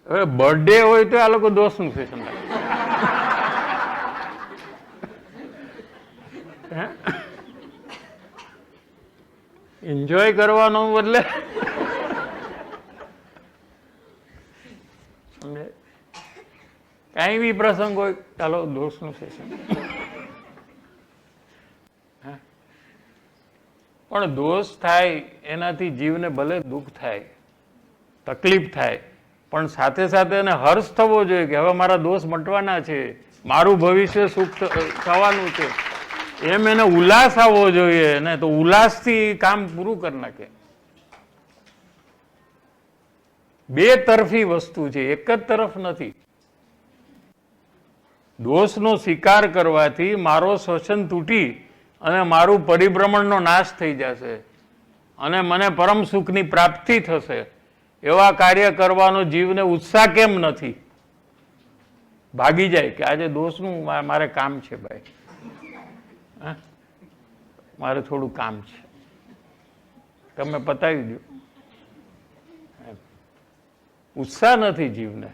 હવે બર્થડે હોય તો આ લોકો દોષનું સેશન રાખે. એન્જોય કરવાનો બદલે કાંઈ બી પ્રસંગ હોય ચાલો દોષનું સેશન. પણ દોષ થાય એનાથી જીવને ભલે દુઃખ થાય, તકલીફ થાય, પણ સાથે સાથે એને હર્ષ થવો જોઈએ કે હવે મારા દોષ મટવાના છે, મારું ભવિષ્ય સુખ થવાનું છે, એમ એને ઉલ્લાસ આવવો જોઈએ ને. તો ઉલ્લાસથી કામ પૂરું કરી નાખે. બે તરફી વસ્તુ છે, એક જ તરફ નથી. દોષનો સ્વીકાર કરવાથી મારો શ્વસન તૂટી અને મારું પરિભ્રમણનો નાશ થઈ જશે અને મને પરમ સુખની પ્રાપ્તિ થશે. એવા કાર્ય કરવાનો જીવને ઉત્સાહ કેમ નથી? ભાગી જાય કે આજે દોસ્તનું મારે કામ છે ભાઈ, હા મારે થોડું કામ છે, તમે પતાવી દો. ઉત્સાહ નથી જીવને,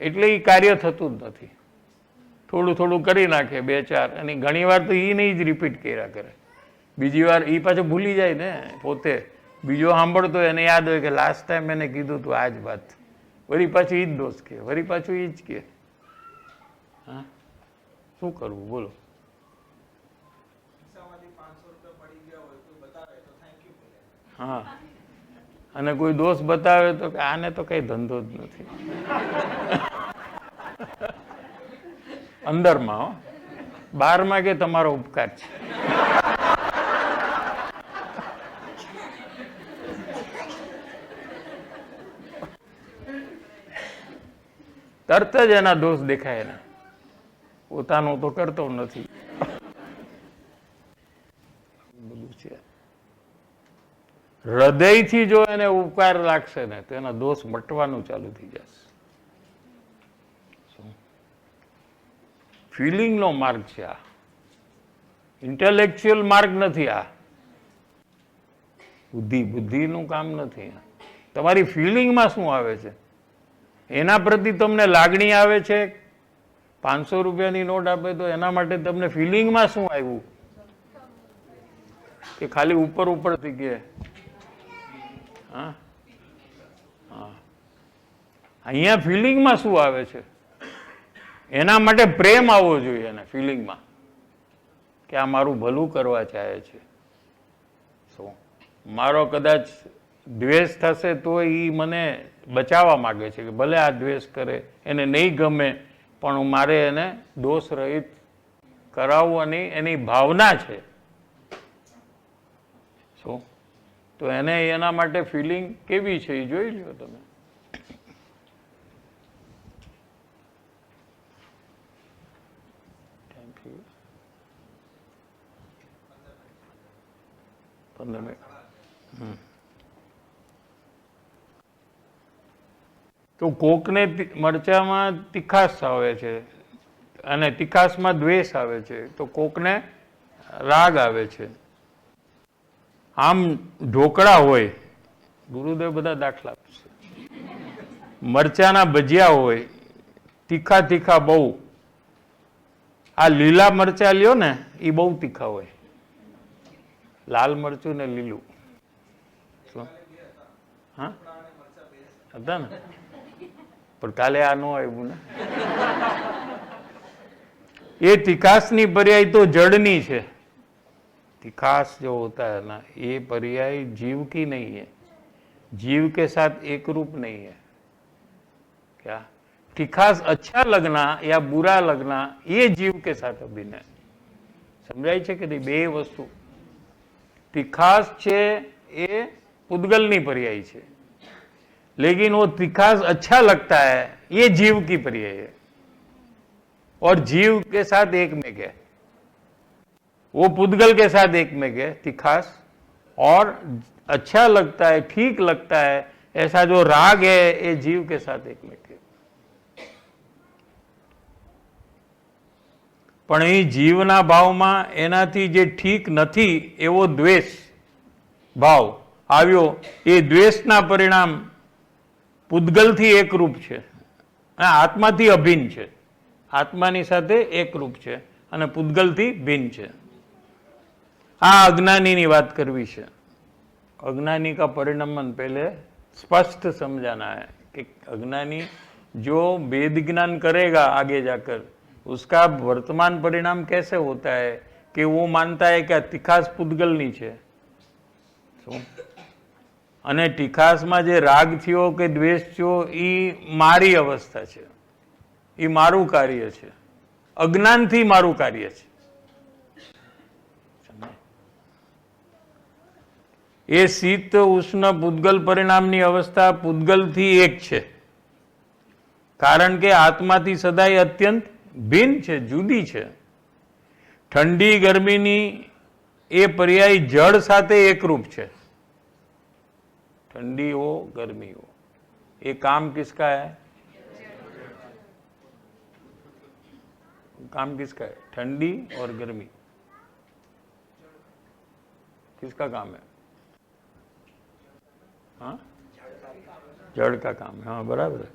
એટલે એ કાર્ય થતું જ નથી. થોડું થોડું કરી નાખે 2-4, અને ઘણી વાર તો એ નહીં જ રિપીટ કર્યા કરે. બીજી વાર એ પાછો ભૂલી જાય ને પોતે, બીજો સાંભળતો એને યાદ હોય કે લાસ્ટ ટાઈમ એને કીધું તું આ જ વાત, વળી પાછું એ જ દોષ કે, વળી પાછું એ જ કે. હા શું કરવું બોલો? હા, અને કોઈ દોષ બતાવે તો કે આને તો કઈ ધંધો જ નથી અંદરમાં, હો બહારમાં કે તમારો ઉપકાર છે. તરત જ એના દોષ દેખાય એના, પોતાનું તો કરતો નથી. બધું છે. હૃદયથી જો એને ઉપકાર લાગશે ને તો એના દોષ મટવાનું ચાલુ થઈ જશે. ફિલિંગનો માર્ગ છે આ, ઇન્ટેલેક્ચ્યુઅલ માર્ગ નથી આ. બુદ્ધિનું કામ નથી. તમારી ફિલિંગમાં શું આવે છે, એના પ્રતિ તમને લાગણી આવે છે. 500 રૂપિયાની નોટ આપે તો એના માટે તમને ફિલિંગમાં શું આવ્યું, કે ખાલી ઉપર ઉપરથી કે હા હા, અહીંયા ફિલિંગમાં શું આવે છે, એના માટે પ્રેમ આવવો જોઈએ એને ફિલિંગમાં, કે આ મારું ભલું કરવા ચાહે છે. શું મારો કદાચ દ્વેષ થશે તો એ મને બચાવવા માગે છે, કે ભલે આ દ્વેષ કરે, એને નહીં ગમે, પણ મારે એને દોષ રહિત કરાવવાની એની ભાવના છે. શું તો એને એના માટે ફિલિંગ કેવી છે એ જોઈ લો તમે. Thank you. 15 મિનિટ. તો કોકને મરચામાં તીખાશ આવે છે અને તીખાશમાં દ્વેષ આવે છે, તો કોકને રાગ આવે છે. આમ ઢોકળા હોય, ગુરુદેવ બધા દાખલા આપશે, મરચાના ભજીયા હોય, તીખા તીખા બહુ. આ લીલા મરચા લ્યો ને એ બહુ તીખા હોય, લાલ મરચું ને લીલું. શું હા હતા ને, પણ કાલે આ ન આવ્યું ને. એ તીખાશની પર્યાય તો જડની છે. तिखास जो होता है ना, ये पर्याय जीव की नहीं है, जीव के साथ एक रूप नहीं है. क्या तिखास अच्छा लगना या बुरा लगना ये जीव के साथ अभिनय. समझाय છે કે બે વસ્તુ. तिखास છે એ पुद्गल ની पर्याय છે, लेकिन वो तिखास अच्छा लगता है ये जीव की पर्याय है, और जीव के साथ एक में गए, वो पुद्गल के साथ एक में गए तिखास. और अच्छा लगता है, ठीक लगता है, ऐसा जो राग है ये जीव के साथ एक में गए. પણ એ જીવના ભાવમાં એનાથી જે ઠીક નથી એવો દ્વેષ ભાવ આવ્યો, એ દ્વેષના પરિણામ પુદ્ગલથી એકરૂપ છે, આત્માથી અભિન્ન છે, આત્માની સાથે એકરૂપ છે અને પુદ્ગલથી ભિન્ન છે. આ अज्ञानी बात करवी है. अज्ञानी का परिणमन पहले स्पष्ट समझाना है कि अज्ञानी जो वेद ज्ञान करेगा आगे जाकर, उसका वर्तमान परिणाम कैसे होता है कि वो मानता है कि तिखास पुद्गलनी છે. અને તિખાસમાં જે રાગ થયો કે દ્વેષ થયો એ મારી અવસ્થા છે, એ મારું કાર્ય છે, અજ્ઞાનથી મારું કાર્ય છે. એ શીત ઉષ્ણ પૂદગલ પરિણામની અવસ્થા પૂદગલથી એક છે, કારણ કે આત્માથી સદાય અત્યંત ભિન્ન છે, જુદી છે. ઠંડી ગરમીની એ પર્યાય જળ સાથે એકરૂપ છે. ठंडी हो गर्मी हो, ये काम किसका है? काम किसका है? ठंडी और गर्मी किसका काम है? हाँ, जड़ का काम है. हाँ, बराबर है.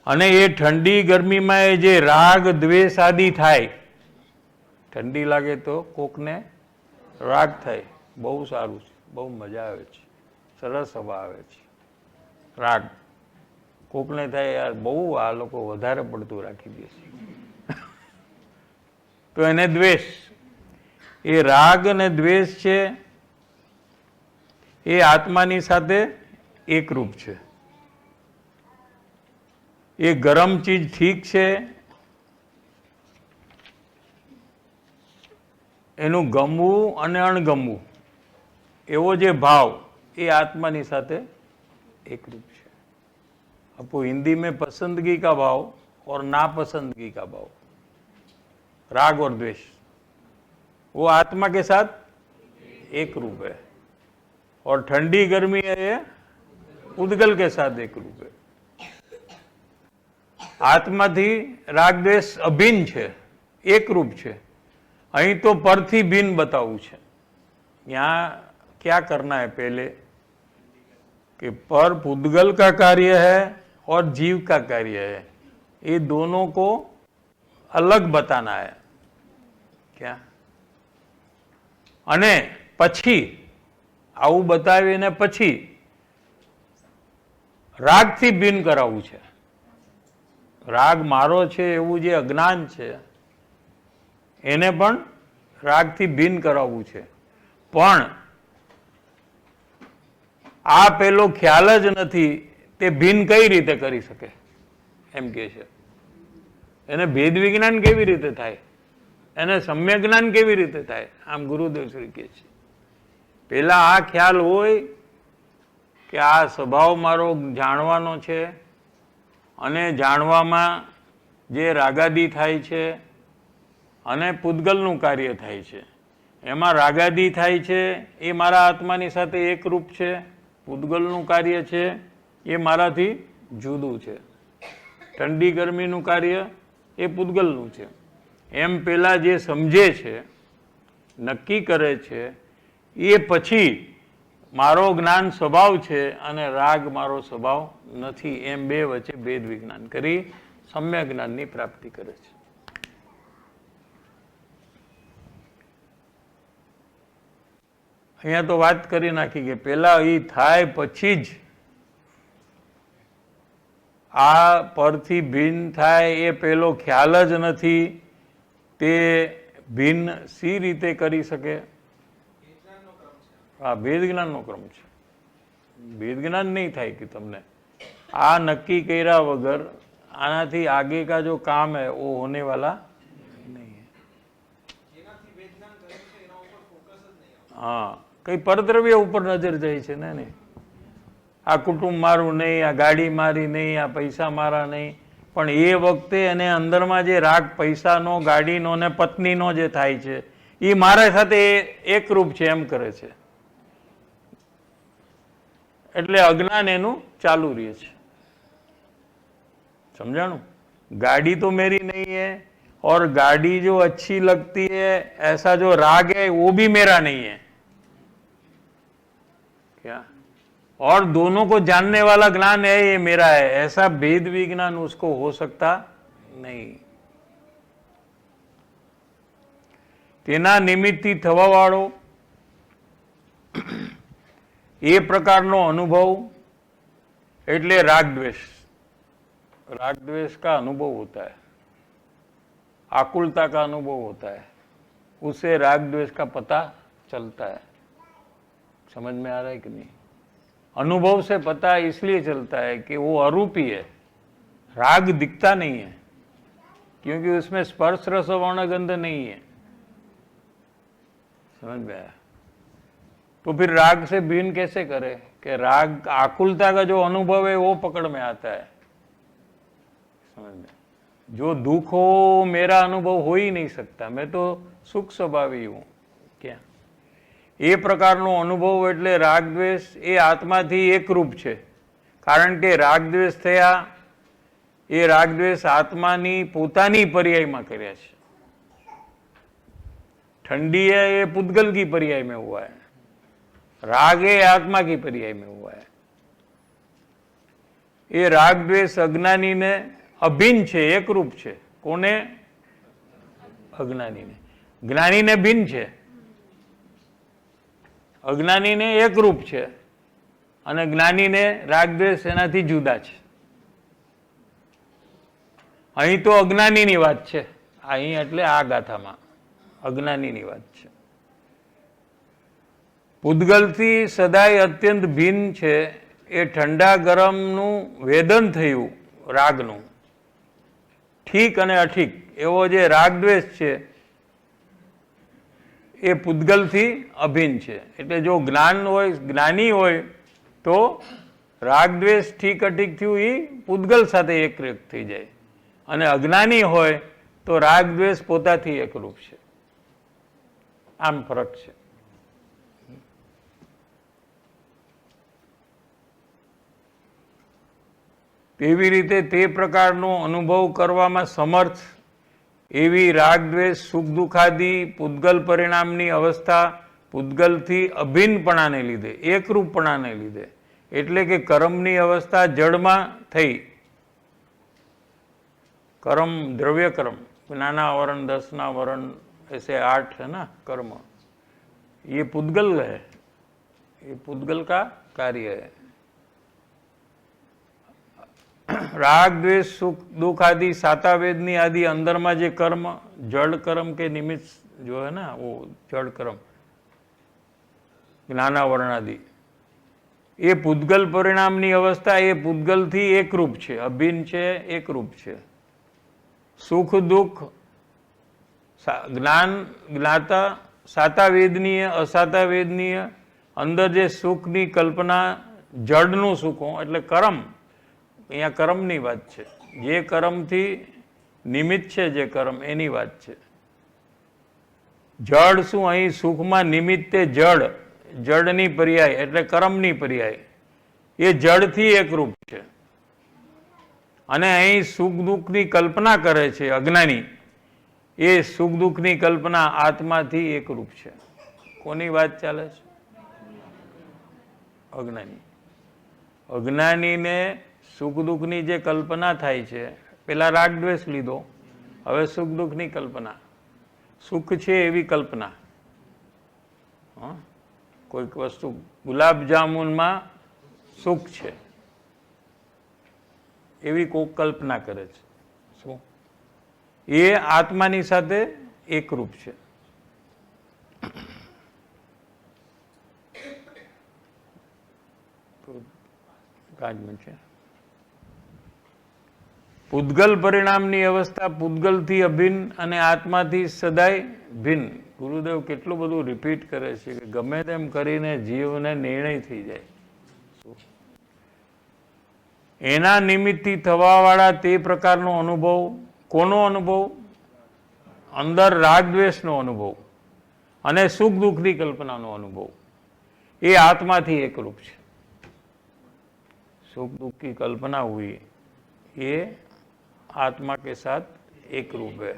અને એ ઠંડી ગરમીમાં એ જે રાગ દ્વેષ આદિ થાય, ઠંડી લાગે તો કોકને રાગ થાય, બહુ સારું છે, બહુ મજા આવે છે, સરસ હવા આવે છે. રાગ કોકને થાય યાર બહુ આ લોકો વધારે પડતું રાખી દે છે, તો એને દ્વેષ. એ રાગ અને દ્વેષ છે એ આત્માની સાથે એકરૂપ છે. એ ગરમ ચીજ ઠીક છે, એનું ગમવું અને અણગમવું એવો જે ભાવ એ આત્માની સાથે एकरूप है. आपको हिंदी में पसंदगी का भाव और नापसंदगी का भाव, राग और द्वेष, वो आत्मा के साथ एक रूप है. और ठंडी गर्मी है ये उद्गल के साथ एक रूप है. આત્માથી રાગ દ્વેષ અભિન્ન છે, એકરૂપ છે. અહીં તો પરથી ભિન્ન બતાવવું છે. यहाँ क्या करना है पहले कि पर पुद्गल का कार्य है और जीव का कार्य है, ये दोनों को अलग बताना है. क्या અને પછી આવું બતાવીને પછી રાગથી ભિન્ન કરાવવું છે. રાગ મારો છે એવું જે અજ્ઞાન છે એને પણ રાગથી ભિન્ન કરાવવું છે. પણ આ પેલો ખ્યાલ જ નથી તે ભિન્ન કઈ રીતે કરી શકે એમ કે છે. એને ભેદ વિજ્ઞાન કેવી રીતે થાય, એને સમ્યક જ્ઞાન કેવી રીતે થાય, આમ ગુરુદેવ શ્રી કહે છે. પેલા આ ખ્યાલ હોય કે આ સ્વભાવ મારો જાણવાનો છે અને જાણવામાં જે રાગાદી થાય છે અને પૂદગલનું કાર્ય થાય છે, એમાં રાગાદી થાય છે એ મારા આત્માની સાથે એકરૂપ છે, પૂદગલનું કાર્ય છે એ મારાથી જુદું છે, ઠંડી ગરમીનું કાર્ય એ પૂદગલનું છે. એમ પેલા જે સમજે છે, નક્કી કરે છે, એ પછી મારો જ્ઞાન સ્વભાવ છે અને રાગ મારો સ્વભાવ નથી, એમ બે વચ્ચે ભેદ વિજ્ઞાન કરી સમ્યક જ્ઞાનની પ્રાપ્તિ કરે છે. અહીંયા તો વાત કરી નાખી કે પેલા એ થાય પછી જ આ પરથી ભિન્ન થાય એ પેલો ખ્યાલ જ નથી, તે ભિન્ન સી રીતે કરી શકે? હા, ભેદ જ્ઞાનનો ક્રમ છે. ભેદ જ્ઞાન નહીં થાય કે તમને આ નક્કી કર્યા વગર આનાથી આगे का जो काम है वो होने वाला नहीं है. हाँ, કઈ પરદ્રવ્ય ઉપર નજર જાય છે ને. આ કુટુંબ મારું નહીં, આ ગાડી મારી નહીં, આ પૈસા મારા નહીં, પણ એ વખતે એને અંદરમાં જે રાગ પૈસાનો, ગાડીનો ને પત્નીનો જે થાય છે એ મારા સાથે એકરૂપ છે એમ કરે છે. એટલે અજ્ઞાન એનું ચાલુ રહે છે. समझाणु? गाड़ी तो मेरी नहीं है और गाड़ी जो अच्छी लगती है ऐसा जो राग है वो भी मेरा नहीं है. क्या? और दोनों को जानने वाला ज्ञान है ये मेरा है, ऐसा भेद विज्ञान उसको हो सकता नहीं. तेना निमित्तથી થવા વાળો એ પ્રકારનો અનુભવ એટલે રાગ દ્વેષ. राग द्वेष का अनुभव होता है, आकुलता का अनुभव होता है, उससे राग द्वेष का पता चलता है. समझ में आ रहा है कि नहीं? अनुभव से पता इसलिए चलता है कि वो अरूपी है, राग दिखता नहीं है, क्योंकि उसमें स्पर्श रस वर्ण गंध नहीं है. समझ में आया? तो फिर राग से भिन्न कैसे करे कि राग आकुलता का जो अनुभव है वो पकड़ में आता है. समझ में? जो दुख हो मेरा अनुभव हो ही नहीं सकता, मैं तो सुख स्वभावी हूं. क्या એ પ્રકારનો અનુભવ એટલે રાગ દ્વેષ એ આત્માથી એકરૂપ છે. કારણ કે રાગ દ્વેષ થયા એ રાગદ્વેષ આત્માની પોતાની પર્याय में કર્યા છે. ठंडी है ये पुद्गल की पर्याय में हुआ है, राग है आत्मा की पर्याय में हुआ है. ये राग द्वेष अज्ञानी ने अभिन्न छे, एक रूप छे. कोने? अज्ञानी ने. ज्ञानी ने भिन्न छे. अज्ञानी ने एक रूप छे અને જ્ઞાની ને રાગ દ્વેષ એનાથી જુદા છે. અહીં તો અજ્ઞાનીની વાત છે, અહીં એટલે આ ગાથામાં અજ્ઞાનીની વાત છે. પૂતગલથી સદાય અત્યંત ભિન્ન છે. એ ઠંડા ગરમનું વેદન થયું રાગનું, ઠીક અને અઠીક એવો જે રાગદ્વેષ છે એ પૂતગલથી અભિન્ન છે. એટલે જો જ્ઞાન હોય, જ્ઞાની હોય તો રાગદ્વેષ ઠીક અઠીક થયું એ પૂતગલ સાથે એકરૂપ થઈ જાય, અને અજ્ઞાની હોય તો રાગદ્વેષ પોતાથી એકરૂપ છે. આમ ફરક છે. તેવી રીતે તે પ્રકારનો અનુભવ કરવામાં સમર્થ એવી રાગદ્વેષ સુખ દુઃખાદી પૂતગલ પરિણામની અવસ્થા પૂતગલથી અભિન્નપણાને લીધે, એકરૂપપણાને લીધે, એટલે કે કર્મની અવસ્થા જડમાં થઈ. कर्म द्रव्य कर्म, नाना वर्ण 10 वर्ण ऐसे 8 है ना कर्म, ये पूतगल है, ये पूतगल का कार्य है. राग द्वेष सुख दुख आदि साता वेदनी आदि अंदर में जे कर्म जड़ कर्म के निमित्त जो है ना वो जड़ कर्म नाना वर्ण आदि, ये पूतगल परिणामनी अवस्था ये पूतगल थी एक रूप छे, अभिन्न छे, एक रूप छे. सुख दुख ज्ञान ज्ञाता साता वेदनीय असाता वेदनीय अंदर जे सुखनी कल्पना जड़नु सुखों એટલે कर्म, અહીંયા કર્મની વાત છે. જે કર્મથી નિમિત્ત છે જે કર્મ એની વાત છે. જડ શું અહીં સુખમાં નિમિત્તે જડ, જડની પર્યાય એટલે કર્મની પર્યાય, એ જડથી એકરૂપ છે. અને અહીં સુખ દુઃખની કલ્પના કરે છે અજ્ઞાની, એ સુખ દુઃખની કલ્પના આત્માથી એકરૂપ છે. કોની વાત ચાલે છે? અજ્ઞાની. અજ્ઞાનીને સુખ દુઃખની જે કલ્પના થાય છે, પેલા રાગ દ્વેષ લીધો, હવે સુખ દુઃખની કલ્પના. સુખ છે એવી કલ્પના. કોઈક વસ્તુ ગુલાબ જામુનમાં સુખ છે એવી કોઈક કલ્પના કરે છે. શું? એ આત્માની સાથે એકરૂપ છે. છે પૂતગલ પરિણામની અવસ્થા પૂતગલથી અભિન્ન અને આત્માથી સદાય ભિન્ન. ગુરુદેવ કેટલું બધું રિપીટ કરે છે કે ગમે તેમ કરીને જીવને નિર્ણય થઈ જાય. એના નિમિત્તથી થવાવાળા તે પ્રકારનો અનુભવ, કોનો અનુભવ? અંદર રાગદ્વેષનો અનુભવ અને સુખ દુઃખની કલ્પનાનો અનુભવ, એ આત્માથી એકરૂપ છે. सुख दुख की कल्पना हुई ये आत्मा के साथ एक रूप है.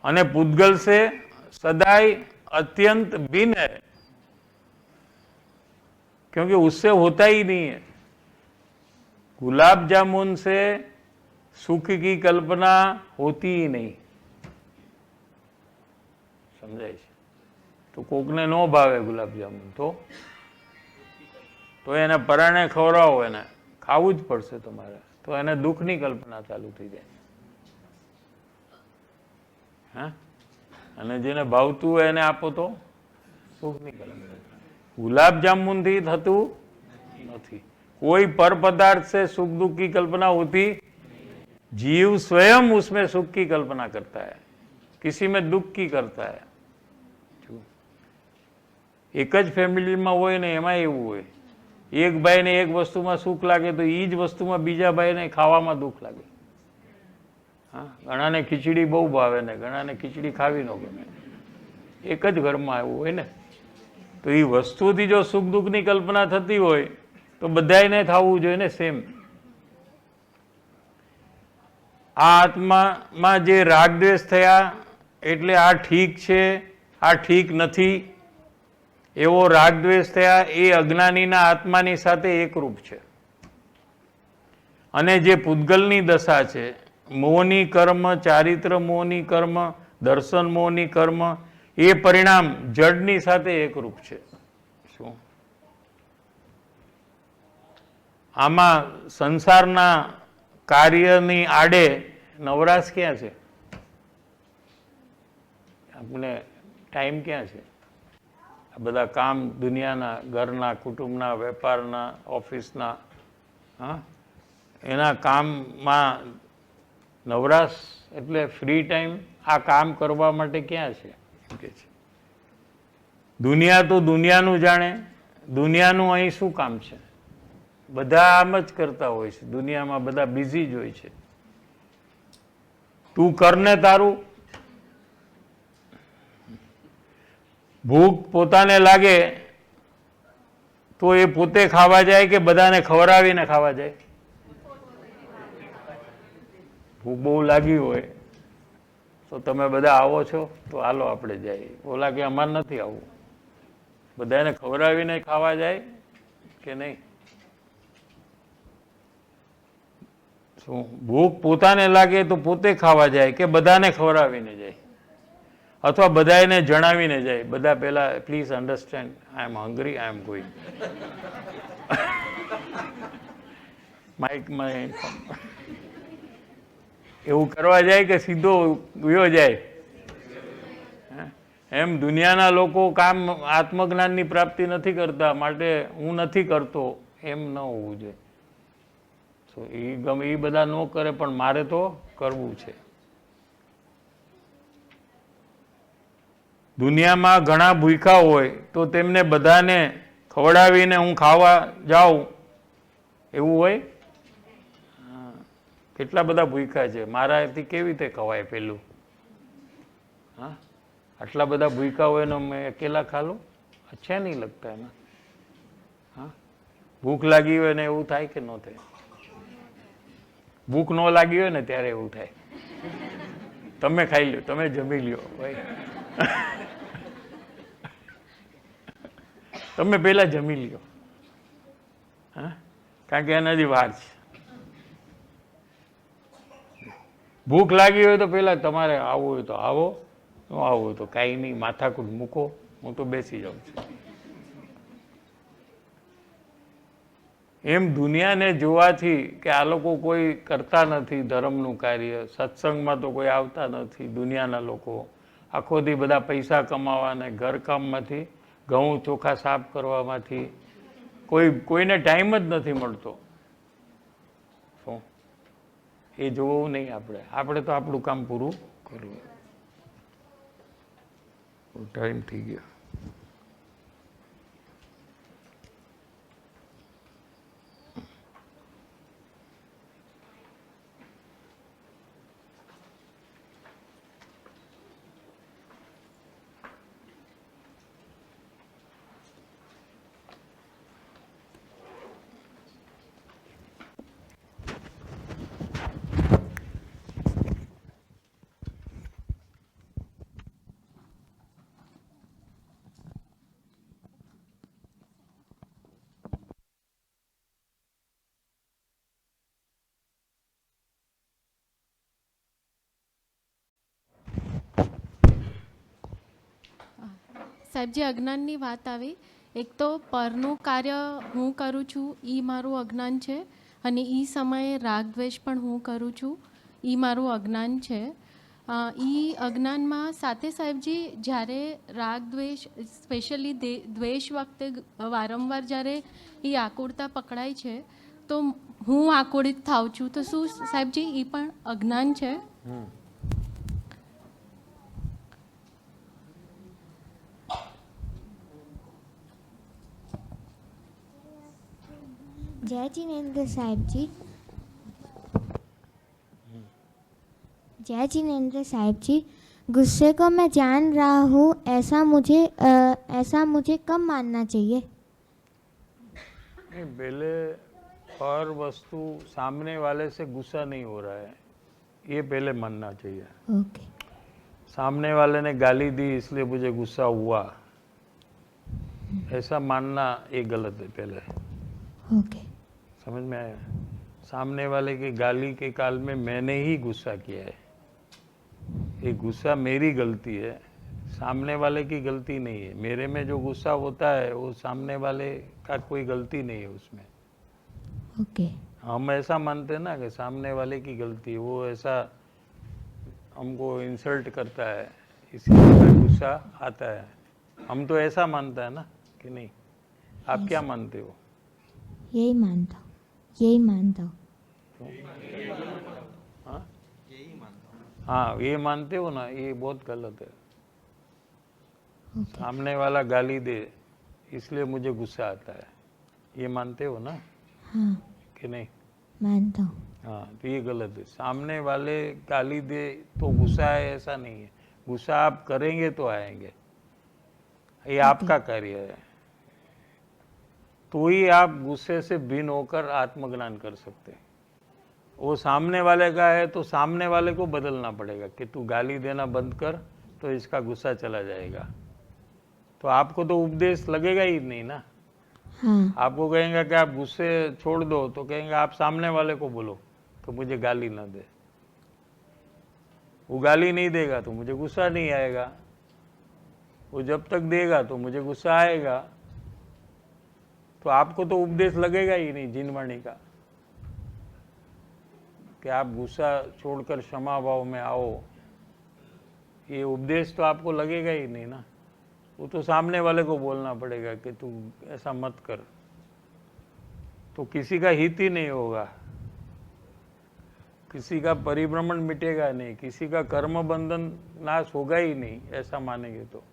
अने पूतगल से सदाई अत्यंत भिन्न है, क्योंकि उससे होता ही नहीं है. गुलाब जामुन से सुख की कल्पना होती ही नहीं. समझाय छे? तो कोकने नो भावे गुलाब जामुन तो એને પરાણે ખવડાવો, એને ખાવું જ પડશે તમારે, તો એને દુઃખની કલ્પના ચાલુ થઈ જાય. હા, અને જેને ભાવતું હોય એને આપો તો સુખની કલ્પના. ગુલાબ જામુનથી થતું નથી. कोई पर पदार्थ से सुख दुख की कल्पना होती, जीव स्वयं उसमें सुख की कल्पना करता है, किसी में दुख की करता है. एक ज फैमिली में होय ने एमां एवुं होय, एक भाई ने एक वस्तु में सुख लगे तो ई ज वस्तु में बीजा भाई ने खावा में दुख लगे. हाँ, घणा ने खीचड़ी बहु भावे ने घणा ने खीचड़ी खावी न गमे. एक ज घर में आव्युं होय ने तो ई वस्तुथी जो सुख दुख की कल्पना थती होय तो बधाने थवुं जोईए ने सेम. આ આત્મામાં જે રાગદ્વેષ થયા એટલે આ ઠીક છે, આ ઠીક નથી, એવો રાગદ્વેષ થયા, એ અજ્ઞાનીના આત્માની સાથે એકરૂપ છે. અને જે પૂતગલની દશા છે, મોહની કર્મ, ચારિત્ર મોહની કર્મ, દર્શન મોહની કર્મ, એ પરિણામ જડની સાથે એકરૂપ છે. શું આમાં સંસારના કાર્યની આડે નવરાશ ક્યાં છે? આપણે ટાઈમ ક્યાં છે? આ બધા કામ દુનિયાના, ઘરના, કુટુંબના, વેપારના, ઓફિસના, હા, એના કામમાં નવરાશ એટલે ફ્રી ટાઈમ આ કામ કરવા માટે ક્યાં છે? એમ કે છે. દુનિયા તો દુનિયાનું જાણે, દુનિયાનું અહીં શું કામ છે? બધા આમ જ કરતા હોય છે. દુનિયામાં બધા બિઝી જ હોય છે. તું કરને તારું. ભૂખ પોતાને લાગે તો એ પોતે ખાવા જાય કે બધાને ખવડાવીને ખાવા જાય? ભૂખ બહુ લાગી હોય તો તમે બધા આવો છો તો હાલો આપણે જઈએ. ઓલા કે અમારે નથી આવવું. બધાને ખવડાવીને ખાવા જાય કે નહીં? શું ભૂખ પોતાને લાગે તો પોતે ખાવા જાય કે બધાને ખવડાવીને જાય? અથવા બધાને જણાવીને જાય, બધા પહેલા please understand, I am hungry, I am going. માઇકમાં એવું કરવા જાય કે સીધો ગયો જાય? એમ દુનિયાના લોકો કામ આત્મજ્ઞાનની પ્રાપ્તિ નથી કરતા માટે હું નથી કરતો એમ ન હોવું જોઈએ. એ ગમે એ બધા ન કરે પણ મારે તો કરવું છે. દુનિયામાં ઘણા ભૂખ્યા હોય તો તેમને બધાને ખવડાવીને હું ખાવા જાઉં એવું હોય? કેટલા બધા ભૂખ્યા છે, મારાથી કેવી રીતે ખવાય? પેલું હા, આટલા બધા ભૂખ્યા હોય ને મેં અકેલા ખાલું? અચ્છા નહીં લગતા એના. હા, ભૂખ લાગી હોય ને એવું થાય કે ન થાય? ભૂખ ન લાગી હોય ને ત્યારે એવું થાય. તમે ખાઈ લ્યો, તમે જમી લ્યો ભાઈ. તમે પહેલા જમી લ્યો, હા, કારણ કે એનાથી વાર છે. ભૂખ લાગી હોય તો પહેલા તમારે આવવું હોય તો આવો, ન આવવું હોય તો કાંઈ નહીં, માથાકૂટ મૂકો, હું તો બેસી જાઉં છું. એમ દુનિયાને જોવાથી કે આ લોકો કોઈ કરતા નથી ધર્મનું કાર્ય, સત્સંગમાં તો કોઈ આવતા નથી. દુનિયાના લોકો આખો દી બધા પૈસા કમાવાને ઘરકામમાંથી, ઘઉં ચોખા સાફ કરવામાંથી કોઈને ટાઈમ જ નથી મળતો. શું એ જોવું નહીં આપણે? આપણે તો આપણું કામ પૂરું કરવું. ટાઈમ થઈ ગયો. સાહેબજી, અજ્ઞાનની વાત આવી. એક તો પરનું કાર્ય હું કરું છું એ મારું અજ્ઞાન છે, અને એ સમયે રાગ દ્વેષ પણ હું કરું છું એ મારું અજ્ઞાન છે. એ અજ્ઞાનમાં સાથે સાહેબજી જ્યારે રાગ દ્વેષ, સ્પેશિયલી દ્વેષ વખતે વારંવાર જ્યારે એ આકુળતા પકડાય છે તો હું આકુળિત થાઉં છું. તો શું સાહેબજી એ પણ અજ્ઞાન છે? जय जिनेन्द्र साहिब जी। जय जिनेन्द्र साहिब जी, गुस्से को मैं जान रहा हूँ, ऐसा मुझे कब मानना चाहिए? पहले हर वस्तु सामने वाले से गुस्सा नहीं हो रहा है, ये पहले मानना चाहिए। ओके सामने वाले ने गाली दी इसलिए मुझे गुस्सा हुआ, ऐसा मानना ये गलत है पहले। ओके समझ में आया? सामने वाले की गाली के काल में मैंने ही गुस्सा किया है, ये गुस्सा मेरी गलती है, सामने वाले की गलती नहीं है। मेरे में जो गुस्सा होता है वो सामने वाले का कोई गलती नहीं है उसमें। ओके हम ऐसा मानते हैं ना कि सामने वाले की गलती है, वो ऐसा हमको इंसल्ट करता है इसलिए हमें गुस्सा आता है। हम तो ऐसा मानता है ना कि नहीं? आप क्या मानते हो? यही मानता हूँ, यही मानता हूँ। हाँ हाँ, ये मानते हो ना, ये बहुत गलत है। ओके सामने वाला गाली दे इसलिए मुझे गुस्सा आता है, ये मानते हो ना हाँ कि नहीं? मानता हूँ। हाँ, तो ये गलत है। सामने वाले गाली दे तो गुस्सा है ऐसा नहीं है, गुस्सा आप करेंगे तो आएंगे, ये आपका कार्य है। तो ही आप गुस्से से भिन्न होकर आत्मज्ञान कर सकते हैं। वो सामने वाले का है तो सामने वाले को बदलना पड़ेगा कि तू गाली देना बंद कर तो इसका गुस्सा चला जाएगा। तो आपको तो उपदेश लगेगा ही नहीं ना। हाँ आपको कहेंगे कि आप गुस्से छोड़ दो तो कहेंगे आप सामने वाले को बोलो तो मुझे गाली ना दे। वो गाली नहीं देगा तो मुझे गुस्सा नहीं आएगा, वो जब तक देगा तो मुझे गुस्सा आएगा। तो आपको तो उपदेश लगेगा ही नहीं जिनवाणी का कि आप गुस्सा छोड़कर क्षमा भाव में आओ, ये उपदेश तो आपको लगेगा ही नहीं ना। वो तो सामने वाले को बोलना पड़ेगा कि तू ऐसा मत कर, तो किसी का हित ही नहीं होगा, किसी का परिभ्रमण मिटेगा नहीं, किसी का कर्म बंधन नाश होगा ही नहीं, ऐसा मानेंगे तो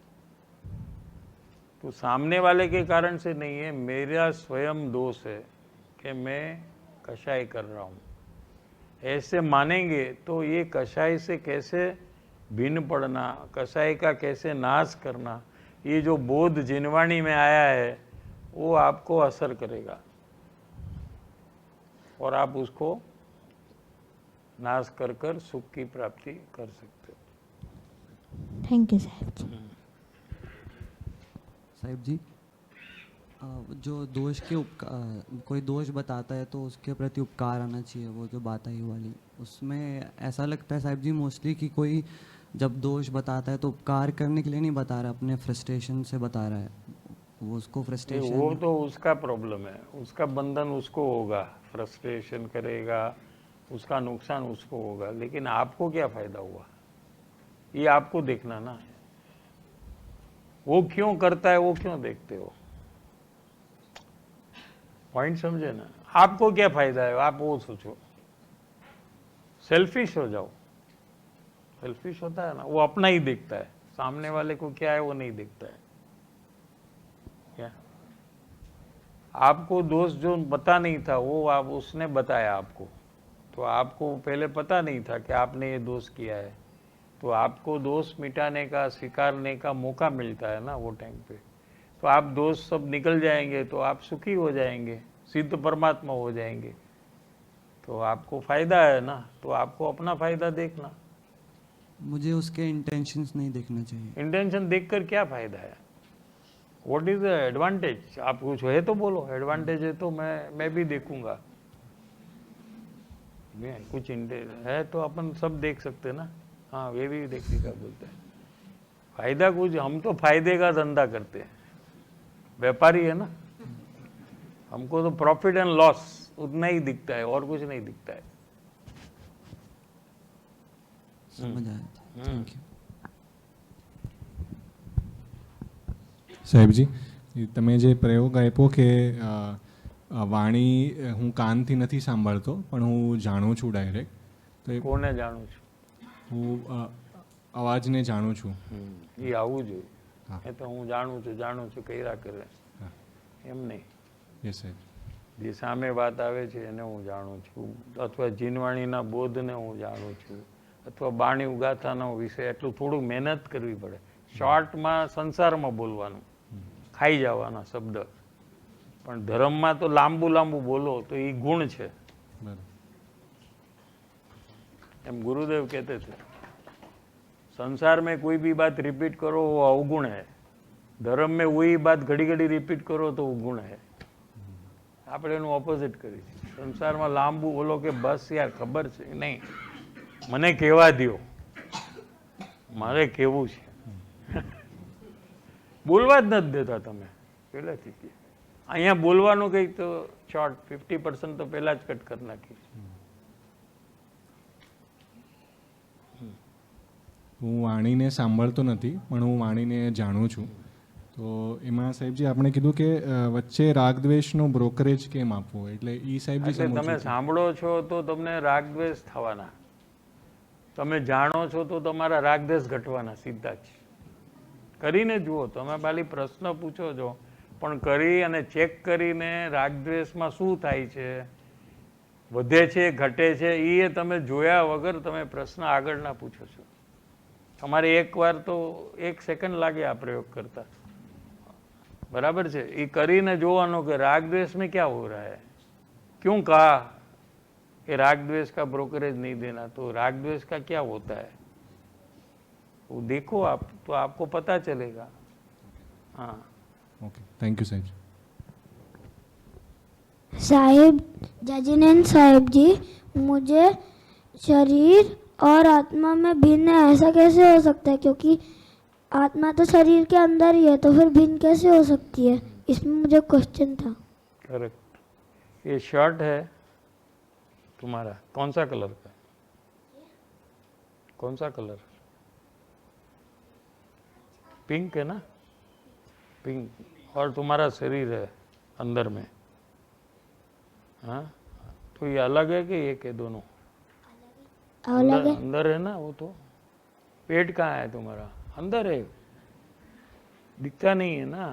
सामने वाले के कारण से नहीं है, मेरा स्वयं दोष है कि मैं कषाय कर रहा हूँ। ऐसे मानेंगे तो ये कषाय से कैसे भिन्न पड़ना, कषाय का कैसे नाश करना, ये जो बोध जिनवाणी में आया है वो आपको असर करेगा और आप उसको नाश कर कर सुख की प्राप्ति कर सकते हो। थैंक यू साहब जी। साहिब जी, जो दोष के कोई दोष बताता है तो उसके प्रति उपकार आना चाहिए, वो जो बात आई वाली, उसमें ऐसा लगता है साहिब जी मोस्टली कि कोई जब दोष बताता है तो उपकार करने के लिए नहीं बता रहा, अपने फ्रस्ट्रेशन से बता रहा है। वो उसको फ्रस्ट्रेशन, वो तो उसका प्रॉब्लम है, उसका बंधन उसको होगा, फ्रस्ट्रेशन करेगा, उसका नुकसान उसको होगा, लेकिन आपको क्या फायदा हुआ ये आपको देखना ना। वो क्यों करता है वो क्यों देखते हो? पॉइंट समझे ना? आपको क्या फायदा है आप वो सोचो, सेल्फिश हो जाओ। सेल्फिश होता है ना, वो अपना ही देखता है, सामने वाले को क्या है वो नहीं देखता है। क्या आपको दोष जो पता नहीं था वो आप उसने बताया आपको, तो आपको पहले पता नहीं था कि आपने ये दोष किया है, तो आपको दोष मिटाने का स्वीकारने का मौका मिलता है ना वो टाइम पे, तो आप दोष सब निकल जाएंगे तो आप सुखी हो जाएंगे, सिद्ध परमात्मा हो जाएंगे, तो आपको फायदा है ना। तो आपको अपना फायदा देखना, मुझे उसके इंटेंशंस नहीं देखना चाहिए। इंटेंशन देखकर क्या फायदा है? What is the advantage? आप कुछ है तो बोलो, एडवांटेज है तो मैं भी देखूंगा। कुछ है तो अपन सब देख सकते ना। हाँ, वे भी देखने का बोलते हैं। फायदा कुछ, हम तो फायदे का धंधा करते हैं, व्यापारी है ना, हमको तो प्रॉफिट एंड लॉस उतना ही दिखता है और कुछ नहीं दिखता है। समझ आया, थैंक यू। સાહેબજી, તમે જે પ્રયોગ આપ્યો કે વાણી હું કાનથી નથી સાંભળતો પણ હું જાણું છું ડાયરેક્ટ, તો એ કોને જાણું છું? હું અવાજને જાણું છું. એ આવવું જોઈએ, હા. એ તો હું જાણું છું કર્યા કરે હા. એમ નહીં। યસ સાહેબ. જે સામે વાત આવે છે એને હું જાણું છું, અથવા જીનવાણીના બોધને હું જાણું છું, અથવા બાણી ઉગાથાનો વિષય, એટલું થોડું મહેનત કરવી પડે। શોર્ટમાં સંસારમાં બોલવાનું, ખાઈ જવાના શબ્દ, પણ ધર્મમાં તો લાંબુ લાંબુ બોલો તો એ ગુણ છે। બરાબર. एम गुरुदेव कहते थे, संसार में कोई भी बात रिपीट करो वो अवगुण है, धर्म में वही बात घड़ी घड़ी रिपीट करो तो वो गुण है. આપણે એનું ઓપોઝિટ કરી છે. સંસારમાં લાંબુ બોલો કે બસ યાર ખબર છે નહીં, મને કહેવા દ્યો, મારે કહેવું છે. બોલવા જ નથી દેતા તમે પહેલાથી. અહીંયા બોલવાનું કંઈક તો શોર્ટ 50% તો પહેલા જ કટ કરી નાખી. હું વાણીને સાંભળતો નથી પણ હું વાણીને જાણું છું. તો એમાં સાહેબજી આપણે કીધું કે વચ્ચે રાગદ્વેષનો બ્રોકરેજ કેમ આપવો, એટલે એ સાહેબજી એટલે સમજવું તમે છે. સાંભળો છો તો તમને રાગદ્વેષ થવાના, તમે જાણો છો તો તમારા રાગદ્વેષ ઘટવાના સીધા જ. કરીને જુઓ, તમે ખાલી પ્રશ્ન પૂછો છો પણ કરી અને ચેક કરીને રાગદ્વેષમાં શું થાય છે, વધે છે ઘટે છે, એ તમે જોયા વગર તમે પ્રશ્ન આગળ ના પૂછો છો. તમારે એકવાર તો 1 સેકન્ડ લાગે આ પ્રયોગ કરતા, बराबर है. ये करीने जोवानो कि राग द्वेष में क्या हो रहा है, क्यों कहा कि राग द्वेष का ब्रोकरेज नहीं देना, तो राग द्वेष का क्या होता है वो देखो आप, तो आपको पता चलेगा. हाँ, ઓકે, થેન્ક યુ સાહેબ. साहिब जजिनेंद्र साहिब जी, मुझे शरीर और आत्मा में भिन्न ऐसा कैसे हो सकता है, क्योंकि आत्मा तो शरीर के अंदर ही है, तो फिर भिन्न कैसे हो सकती है, इसमें मुझे क्वेश्चन था. करेक्ट. ये शर्ट है तुम्हारा, कौन सा कलर का, कौन सा कलर, पिंक है ना, पिंक. और तुम्हारा शरीर है अंदर में. हाँ, तो ये अलग है कि एक है, दोनों अलग है. अंदर है ना वो. तो पेट कहाँ है तुम्हारा, अंदर है, दिखता नहीं है ना,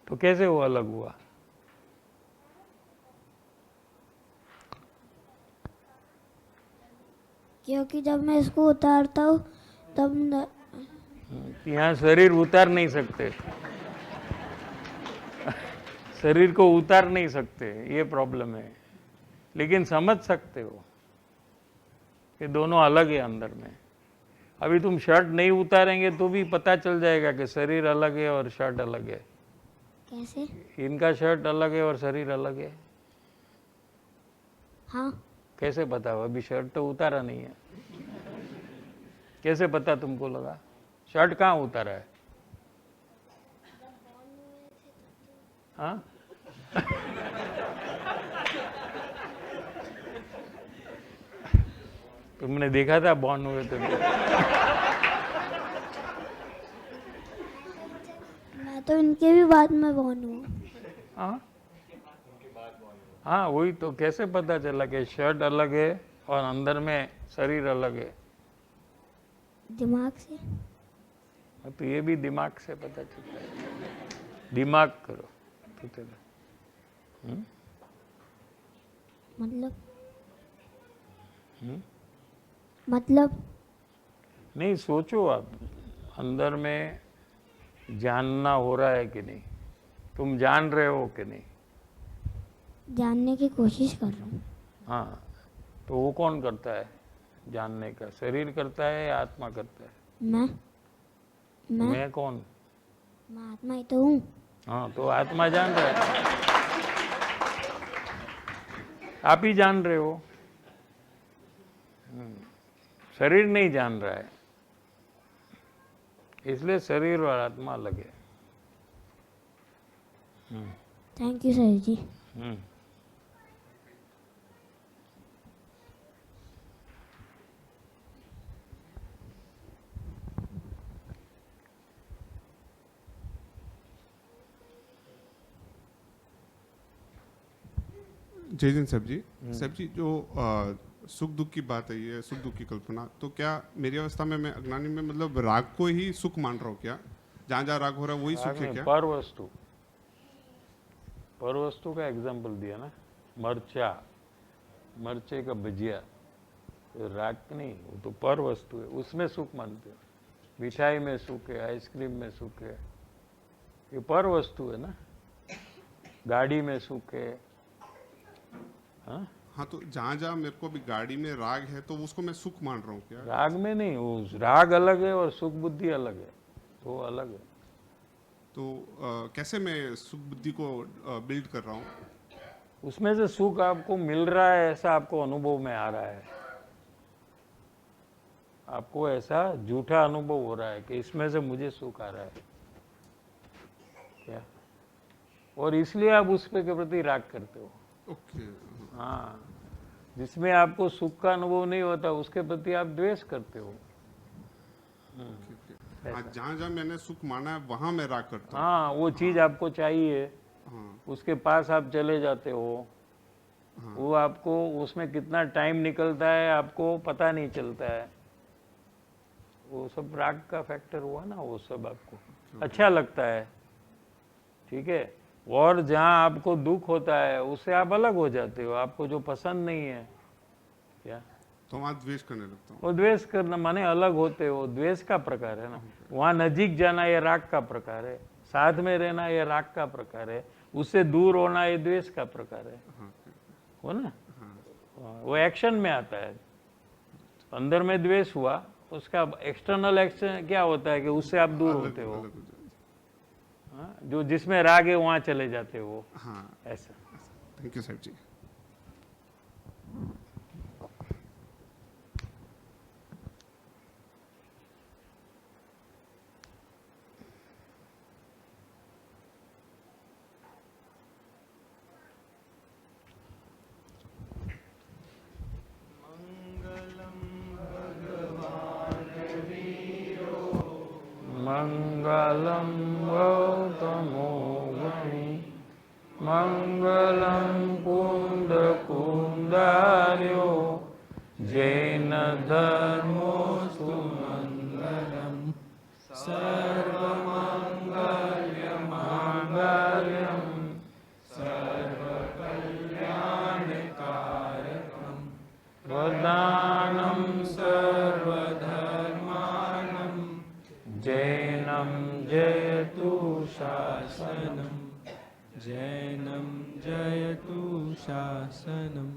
तो कैसे वो अलग हुआ. क्योंकि जब मैं इसको उतारता हूँ तब यहाँ शरीर उतार नहीं सकते, शरीर को उतार नहीं सकते, ये प्रॉब्लम है. लेकिन समझ सकते हो कि दोनों अलग है अंदर में. अभी तुम शर्ट नहीं उतारेंगे तो भी पता चल जाएगा कि शरीर अलग है और शर्ट अलग है. कैसे. इनका शर्ट अलग है और शरीर अलग है. हाँ, कैसे पता हो, अभी शर्ट तो उतारा नहीं है, कैसे पता तुमको लगा. शर्ट कहाँ उतारा है. हाँ तुमने देखा था बॉर्न हुए तो. मैं तो इनके भी बाद में बॉर्न हूँ. हाँ हाँ, वही तो. कैसे पता चला कि शर्ट अलग है और अंदर में शरीर अलग है. दिमाग से. तो ये भी दिमाग से पता चलता है. दिमाग करो तो चलो. मतलब नहीं, सोचो आप, अंदर में जानना हो रहा है कि नहीं, तुम जान रहे हो कि नहीं. जानने की कोशिश कर रहा हूँ. हाँ, तो वो कौन करता है जानने का, शरीर करता है या आत्मा करता है. मैं कौन. मैं आत्मा ही तो हूँ. हाँ, तो आत्मा जान रहा है, आप ही जान रहे हो, शरीर नहीं जान रहा है. इसलिए शरीर और आत्मा अलग है. थैंक यू सर जी. जय जिन साहब जी, जो सुख दुख की बात है, ये सुख दुख की कल्पना, तो क्या मेरी अवस्था में, मैं अज्ञानी में, मतलब राग को ही सुख मान रहा हूँ क्या, जहाँ जहाँ राग हो रहा है वही सुख है क्या. पर वस्तु, पर वस्तु का एग्जाम्पल दिया ना, मरचा, मरचे का भजिया, तो राग नहीं, वो तो पर वस्तु है, उसमें सुख मानते हो. मिठाई में सुख है, आइसक्रीम में सुख है, ये पर वस्तु है ना. गाड़ी में सुख है, हाँ, हाँ, तो जहाँ जहाँ मेरे को अभी गाड़ी में राग है तो उसको मैं सुख मान रहा हूँ क्या? राग में नहीं, वो राग अलग है और सुख बुद्धि अलग है, वो अलग है। तो कैसे मैं सुख बुद्धि को बिल्ड कर रहा हूँ? उसमें से सुख आपको मिल रहा है, ऐसा आपको अनुभव में आ रहा है। आपको ऐसा झूठा अनुभव हो रहा है कि इसमें से मुझे सुख आ रहा है क्या, और इसलिए आप उस पे के प्रति राग करते हो। ओके। हाँ, जिसमें आपको सुख का अनुभव नहीं होता उसके प्रति आप द्वेष करते हो। हाँ, जहाँ जहाँ मैंने सुख माना है वहाँ मैं राग करता हूँ। हाँ, वो चीज आपको चाहिए, हाँ, उसके पास आप चले जाते हो, वो आपको उसमें कितना टाइम निकलता है आपको पता नहीं चलता है। वो सब राग का फैक्टर हुआ ना, वो सब आपको अच्छा लगता है, ठीक है। और जहाँ आपको दुख होता है उससे आप अलग हो जाते हो, आपको जो पसंद नहीं है क्या, तो वहाँ द्वेष करने लगता हूँ। वो द्वेष करना माने अलग होते हो, द्वेष का प्रकार है ना। वहाँ नजीक जाना ये राग का प्रकार है, साथ में रहना ये राग का प्रकार है, उससे दूर होना ये द्वेष का प्रकार है, हो ना। वो एक्शन में आता है। अंदर में द्वेष हुआ, उसका एक्सटर्नल एक्शन क्या होता है कि उससे आप दूर होते हो। हाँ, जो जिसमें राग है वहाँ चले जाते हो। हाँ, ऐसा। थैंक यू साहब जी। मंगलम गौतमो गणि मंगलम कुंद कुंदार्यो जैन धर्मोस्तु मंगलम सर्वमंगल्यमांगल्यम सर्वकल्याणकारकम वरदानं सर्वधर्मानं जैनं जयतु शासनम् जैनं जयतु शासनम्।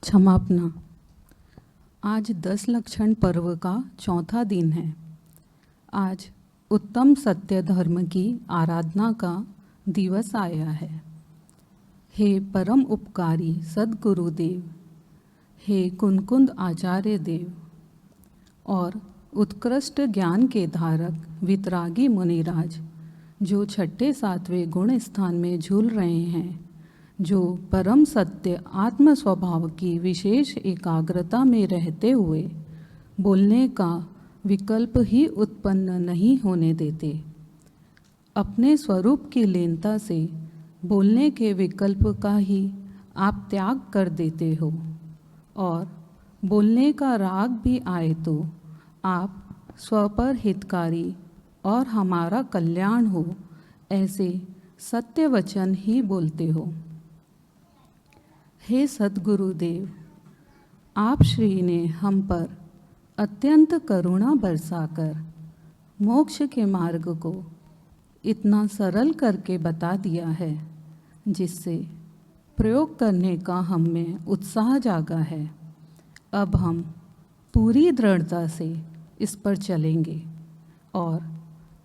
क्षमापना। आज 10 लक्षण पर्व का चौथा दिन है। आज उत्तम सत्य धर्म की आराधना का दिवस आया है। हे परम उपकारी सद्गुरुदेव, हे कुनकुंद आचार्य देव और उत्कृष्ट ज्ञान के धारक वितरागी मुनिराज, जो छठे सातवें गुण स्थान में झूल रहे हैं, जो परम सत्य आत्म स्वभाव की विशेष एकाग्रता में रहते हुए बोलने का विकल्प ही उत्पन्न नहीं होने देते। अपने स्वरूप की लीनता से बोलने के विकल्प का ही आप त्याग कर देते हो, और बोलने का राग भी आए तो आप स्वपर हितकारी और हमारा कल्याण हो ऐसे सत्य वचन ही बोलते हो। हे सद्गुरुदेव, आप श्री ने हम पर अत्यंत करुणा बरसाकर मोक्ष के मार्ग को इतना सरल करके बता दिया है, जिससे प्रयोग करने का हम में उत्साह जागा है। अब हम पूरी दृढ़ता से इस पर चलेंगे और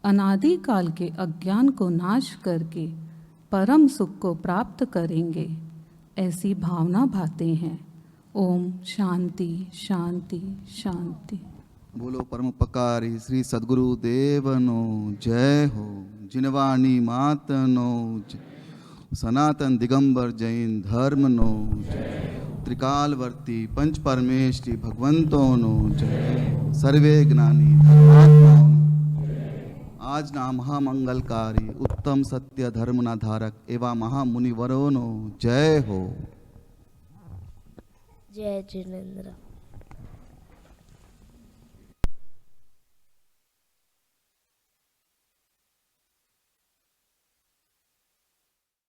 अनादिकाल के अज्ञान को नाश करके परम सुख को प्राप्त करेंगे, ऐसी भावना भाते हैं। ओम शांति शांति शांति। बोलो परमोपकारी श्री सद्गुरु देवनो जय हो। जिनवाणी मातनो जय। सनातन दिगंबर जैन धर्मनो जय। त्रिकालवर्ती पंच परमेष्टि भगवंतों नो जय। सर्वे ज्ञानी धर्मात्माओं आज ना महामंगलकारी उत्तम सत्य धर्मना धारक एवं महामुनिवरों नो जय हो। जय जिनेन्द्र।